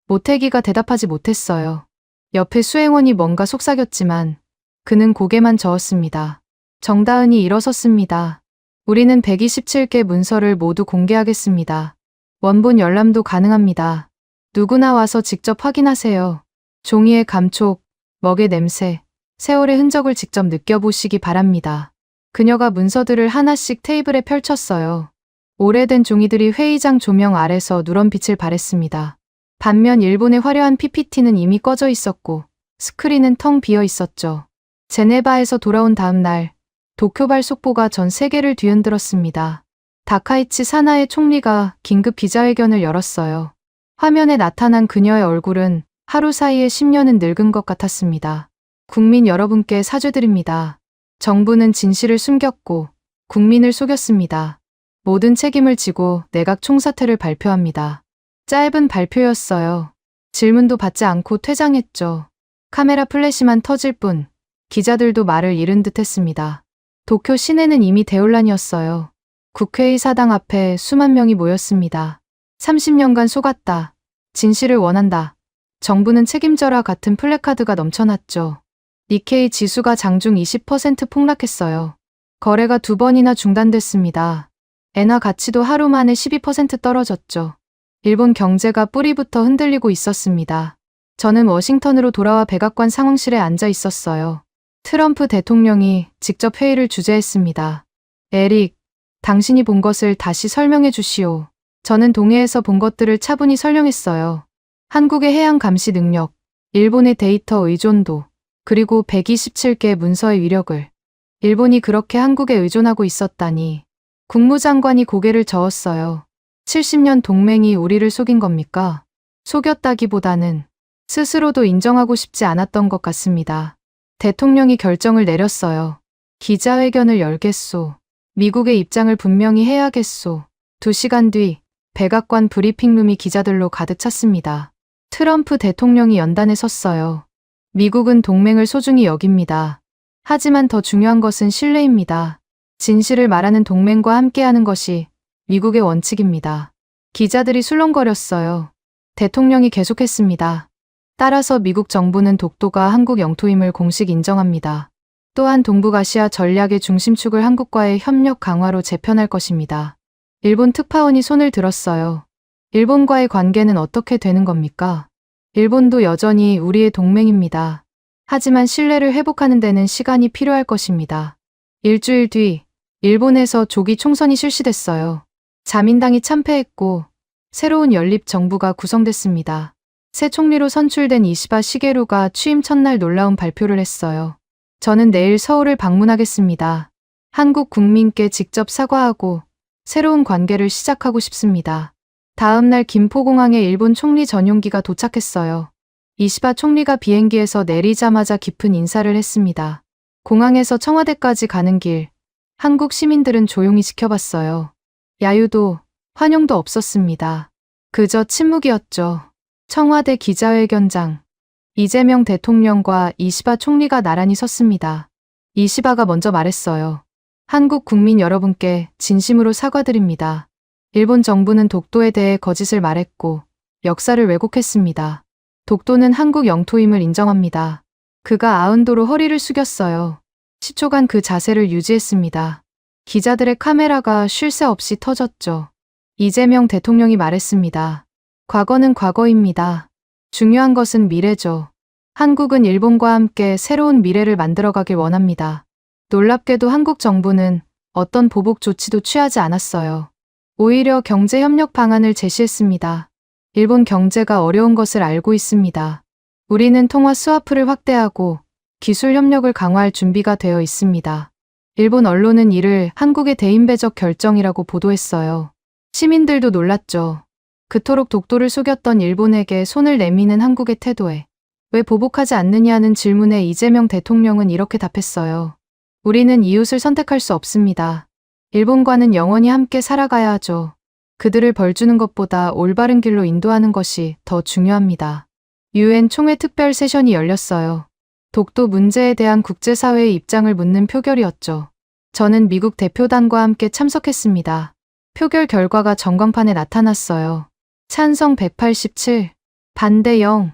모태기가 대답하지 못했어요. 옆에 수행원이 뭔가 속삭였지만 그는 고개만 저었습니다. 정다은이 일어섰습니다. 우리는 127개 문서를 모두 공개하겠습니다. 원본 열람도 가능합니다. 누구나 와서 직접 확인하세요. 종이의 감촉, 먹의 냄새, 세월의 흔적을 직접 느껴보시기 바랍니다. 그녀가 문서들을 하나씩 테이블에 펼쳤어요. 오래된 종이들이 회의장 조명 아래서 누런 빛을 발했습니다. 반면 일본의 화려한 PPT는 이미 꺼져 있었고 스크린은 텅 비어 있었죠. 제네바에서 돌아온 다음 날 도쿄발 속보가 전 세계를 뒤흔들었습니다. 다카이치 사나에 총리가 긴급 기자회견을 열었어요. 화면에 나타난 그녀의 얼굴은 하루 사이에 10년은 늙은 것 같았습니다. 국민 여러분께 사죄드립니다. 정부는 진실을 숨겼고 국민을 속였습니다. 모든 책임을 지고 내각 총사퇴를 발표합니다. 짧은 발표였어요. 질문도 받지 않고 퇴장했죠. 카메라 플래시만 터질 뿐 기자들도 말을 잃은 듯 했습니다. 도쿄 시내는 이미 대혼란이었어요. 국회의 사당 앞에 수만 명이 모였습니다. 30년간 속았다. 진실을 원한다. 정부는 책임져라 같은 플래카드가 넘쳐났죠. 니케이 지수가 장중 20% 폭락했어요. 거래가 2번이나 중단됐습니다. 엔화 가치도 하루 만에 12% 떨어졌죠. 일본 경제가 뿌리부터 흔들리고 있었습니다. 저는 워싱턴으로 돌아와 백악관 상황실에 앉아 있었어요. 트럼프 대통령이 직접 회의를 주재했습니다. 에릭, 당신이 본 것을 다시 설명해 주시오. 저는 동해에서 본 것들을 차분히 설명했어요. 한국의 해양 감시 능력, 일본의 데이터 의존도, 그리고 127개 문서의 위력을. 일본이 그렇게 한국에 의존하고 있었다니. 국무장관이 고개를 저었어요. 70년 동맹이 우리를 속인 겁니까? 속였다기보다는 스스로도 인정하고 싶지 않았던 것 같습니다. 대통령이 결정을 내렸어요. 기자회견을 열겠소. 미국의 입장을 분명히 해야겠소. 2시간 뒤 백악관 브리핑룸이 기자들로 가득 찼습니다. 트럼프 대통령이 연단에 섰어요. 미국은 동맹을 소중히 여깁니다. 하지만 더 중요한 것은 신뢰입니다. 진실을 말하는 동맹과 함께하는 것이 미국의 원칙입니다. 기자들이 술렁거렸어요. 대통령이 계속했습니다. 따라서 미국 정부는 독도가 한국 영토임을 공식 인정합니다. 또한 동북아시아 전략의 중심축을 한국과의 협력 강화로 재편할 것입니다. 일본 특파원이 손을 들었어요. 일본과의 관계는 어떻게 되는 겁니까? 일본도 여전히 우리의 동맹입니다. 하지만 신뢰를 회복하는 데는 시간이 필요할 것입니다. 일주일 뒤 일본에서 조기 총선이 실시됐어요. 자민당이 참패했고 새로운 연립 정부가 구성됐습니다. 새 총리로 선출된 이시바 시게루가 취임 첫날 놀라운 발표를 했어요. 저는 내일 서울을 방문하겠습니다. 한국 국민께 직접 사과하고 새로운 관계를 시작하고 싶습니다. 다음 날 김포공항에 일본 총리 전용기가 도착했어요. 이시바 총리가 비행기에서 내리자마자 깊은 인사를 했습니다. 공항에서 청와대까지 가는 길, 한국 시민들은 조용히 지켜봤어요. 야유도, 환영도 없었습니다. 그저 침묵이었죠. 청와대 기자회견장. 이재명 대통령과 이시바 총리가 나란히 섰습니다. 이시바가 먼저 말했어요. 한국 국민 여러분께 진심으로 사과드립니다. 일본 정부는 독도에 대해 거짓을 말했고 역사를 왜곡했습니다. 독도는 한국 영토임을 인정합니다. 그가 아흔도로 허리를 숙였어요. 10초간 그 자세를 유지했습니다. 기자들의 카메라가 쉴 새 없이 터졌죠. 이재명 대통령이 말했습니다. 과거는 과거입니다. 중요한 것은 미래죠. 한국은 일본과 함께 새로운 미래를 만들어가길 원합니다. 놀랍게도 한국 정부는 어떤 보복 조치도 취하지 않았어요. 오히려 경제협력 방안을 제시했습니다. 일본 경제가 어려운 것을 알고 있습니다. 우리는 통화 스와프를 확대하고 기술 협력을 강화할 준비가 되어 있습니다. 일본 언론은 이를 한국의 대인배적 결정이라고 보도했어요. 시민들도 놀랐죠. 그토록 독도를 속였던 일본에게 손을 내미는 한국의 태도에 왜 보복하지 않느냐는 질문에 이재명 대통령은 이렇게 답했어요. 우리는 이웃을 선택할 수 없습니다. 일본과는 영원히 함께 살아가야 하죠. 그들을 벌주는 것보다 올바른 길로 인도하는 것이 더 중요합니다. 유엔 총회 특별 세션이 열렸어요. 독도 문제에 대한 국제사회의 입장을 묻는 표결이었죠. 저는 미국 대표단과 함께 참석했습니다. 표결 결과가 전광판에 나타났어요. 찬성 187, 반대 0,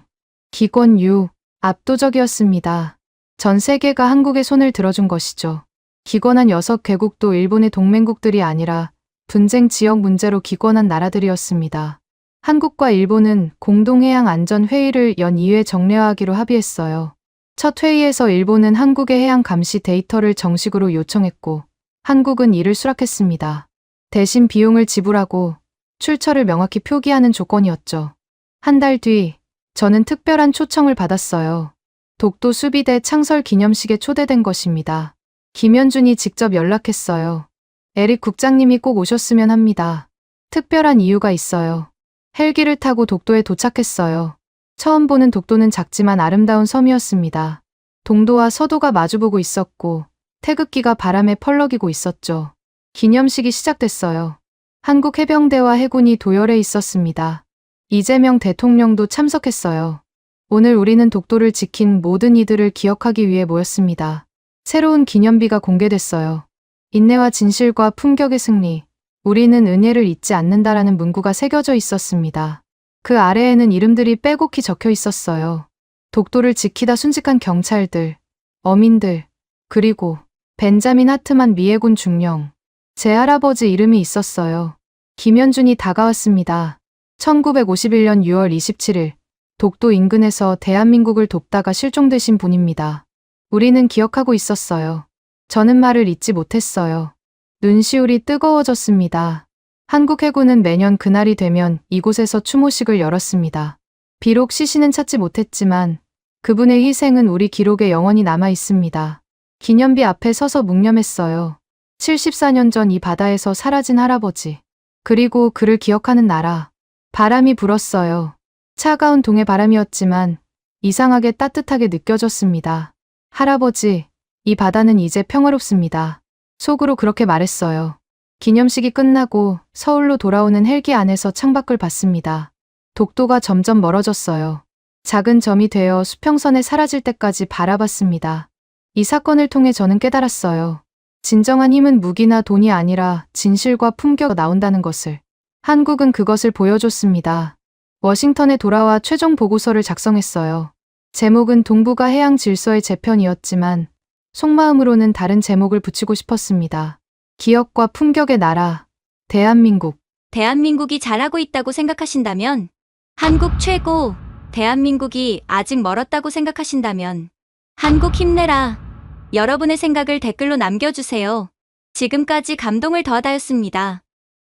기권 U, 압도적이었습니다. 전 세계가 한국의 손을 들어준 것이죠. 기권한 6개국도 일본의 동맹국들이 아니라 분쟁 지역 문제로 기권한 나라들이었습니다. 한국과 일본은 공동해양안전회의를 연 2회 정례화하기로 합의했어요. 첫 회의에서 일본은 한국의 해양 감시 데이터를 정식으로 요청했고 한국은 이를 수락했습니다. 대신 비용을 지불하고 출처를 명확히 표기하는 조건이었죠. 한 달 뒤 저는 특별한 초청을 받았어요. 독도 수비대 창설 기념식에 초대된 것입니다. 김현준이 직접 연락했어요. 에릭 국장님이 꼭 오셨으면 합니다. 특별한 이유가 있어요. 헬기를 타고 독도에 도착했어요. 처음 보는 독도는 작지만 아름다운 섬이었습니다. 동도와 서도가 마주보고 있었고 태극기가 바람에 펄럭이고 있었죠. 기념식이 시작됐어요. 한국 해병대와 해군이 도열해 있었습니다. 이재명 대통령도 참석했어요. 오늘 우리는 독도를 지킨 모든 이들을 기억하기 위해 모였습니다. 새로운 기념비가 공개됐어요. 인내와 진실과 품격의 승리, 우리는 은혜를 잊지 않는다라는 문구가 새겨져 있었습니다. 그 아래에는 이름들이 빼곡히 적혀 있었어요. 독도를 지키다 순직한 경찰들, 어민들, 그리고 벤자민 하트만 미해군 중령. 제 할아버지 이름이 있었어요. 김현준이 다가왔습니다. 1951년 6월 27일, 독도 인근에서 대한민국을 돕다가 실종되신 분입니다. 우리는 기억하고 있었어요. 저는 말을 잊지 못했어요. 눈시울이 뜨거워졌습니다. 한국 해군은 매년 그날이 되면 이곳에서 추모식을 열었습니다. 비록 시신은 찾지 못했지만 그분의 희생은 우리 기록에 영원히 남아 있습니다. 기념비 앞에 서서 묵념했어요. 74년 전 이 바다에서 사라진 할아버지. 그리고 그를 기억하는 나라. 바람이 불었어요. 차가운 동해 바람이었지만 이상하게 따뜻하게 느껴졌습니다. 할아버지, 이 바다는 이제 평화롭습니다. 속으로 그렇게 말했어요. 기념식이 끝나고 서울로 돌아오는 헬기 안에서 창밖을 봤습니다. 독도가 점점 멀어졌어요. 작은 점이 되어 수평선에 사라질 때까지 바라봤습니다. 이 사건을 통해 저는 깨달았어요. 진정한 힘은 무기나 돈이 아니라 진실과 품격이 나온다는 것을. 한국은 그것을 보여줬습니다. 워싱턴에 돌아와 최종 보고서를 작성했어요. 제목은 동북아 해양 질서의 재편이었지만 속마음으로는 다른 제목을 붙이고 싶었습니다. 기억과 품격의 나라, 대한민국. 대한민국이 잘하고 있다고 생각하신다면, 한국 최고, 대한민국이 아직 멀었다고 생각하신다면, 한국 힘내라. 여러분의 생각을 댓글로 남겨주세요. 지금까지 감동을 더하다였습니다.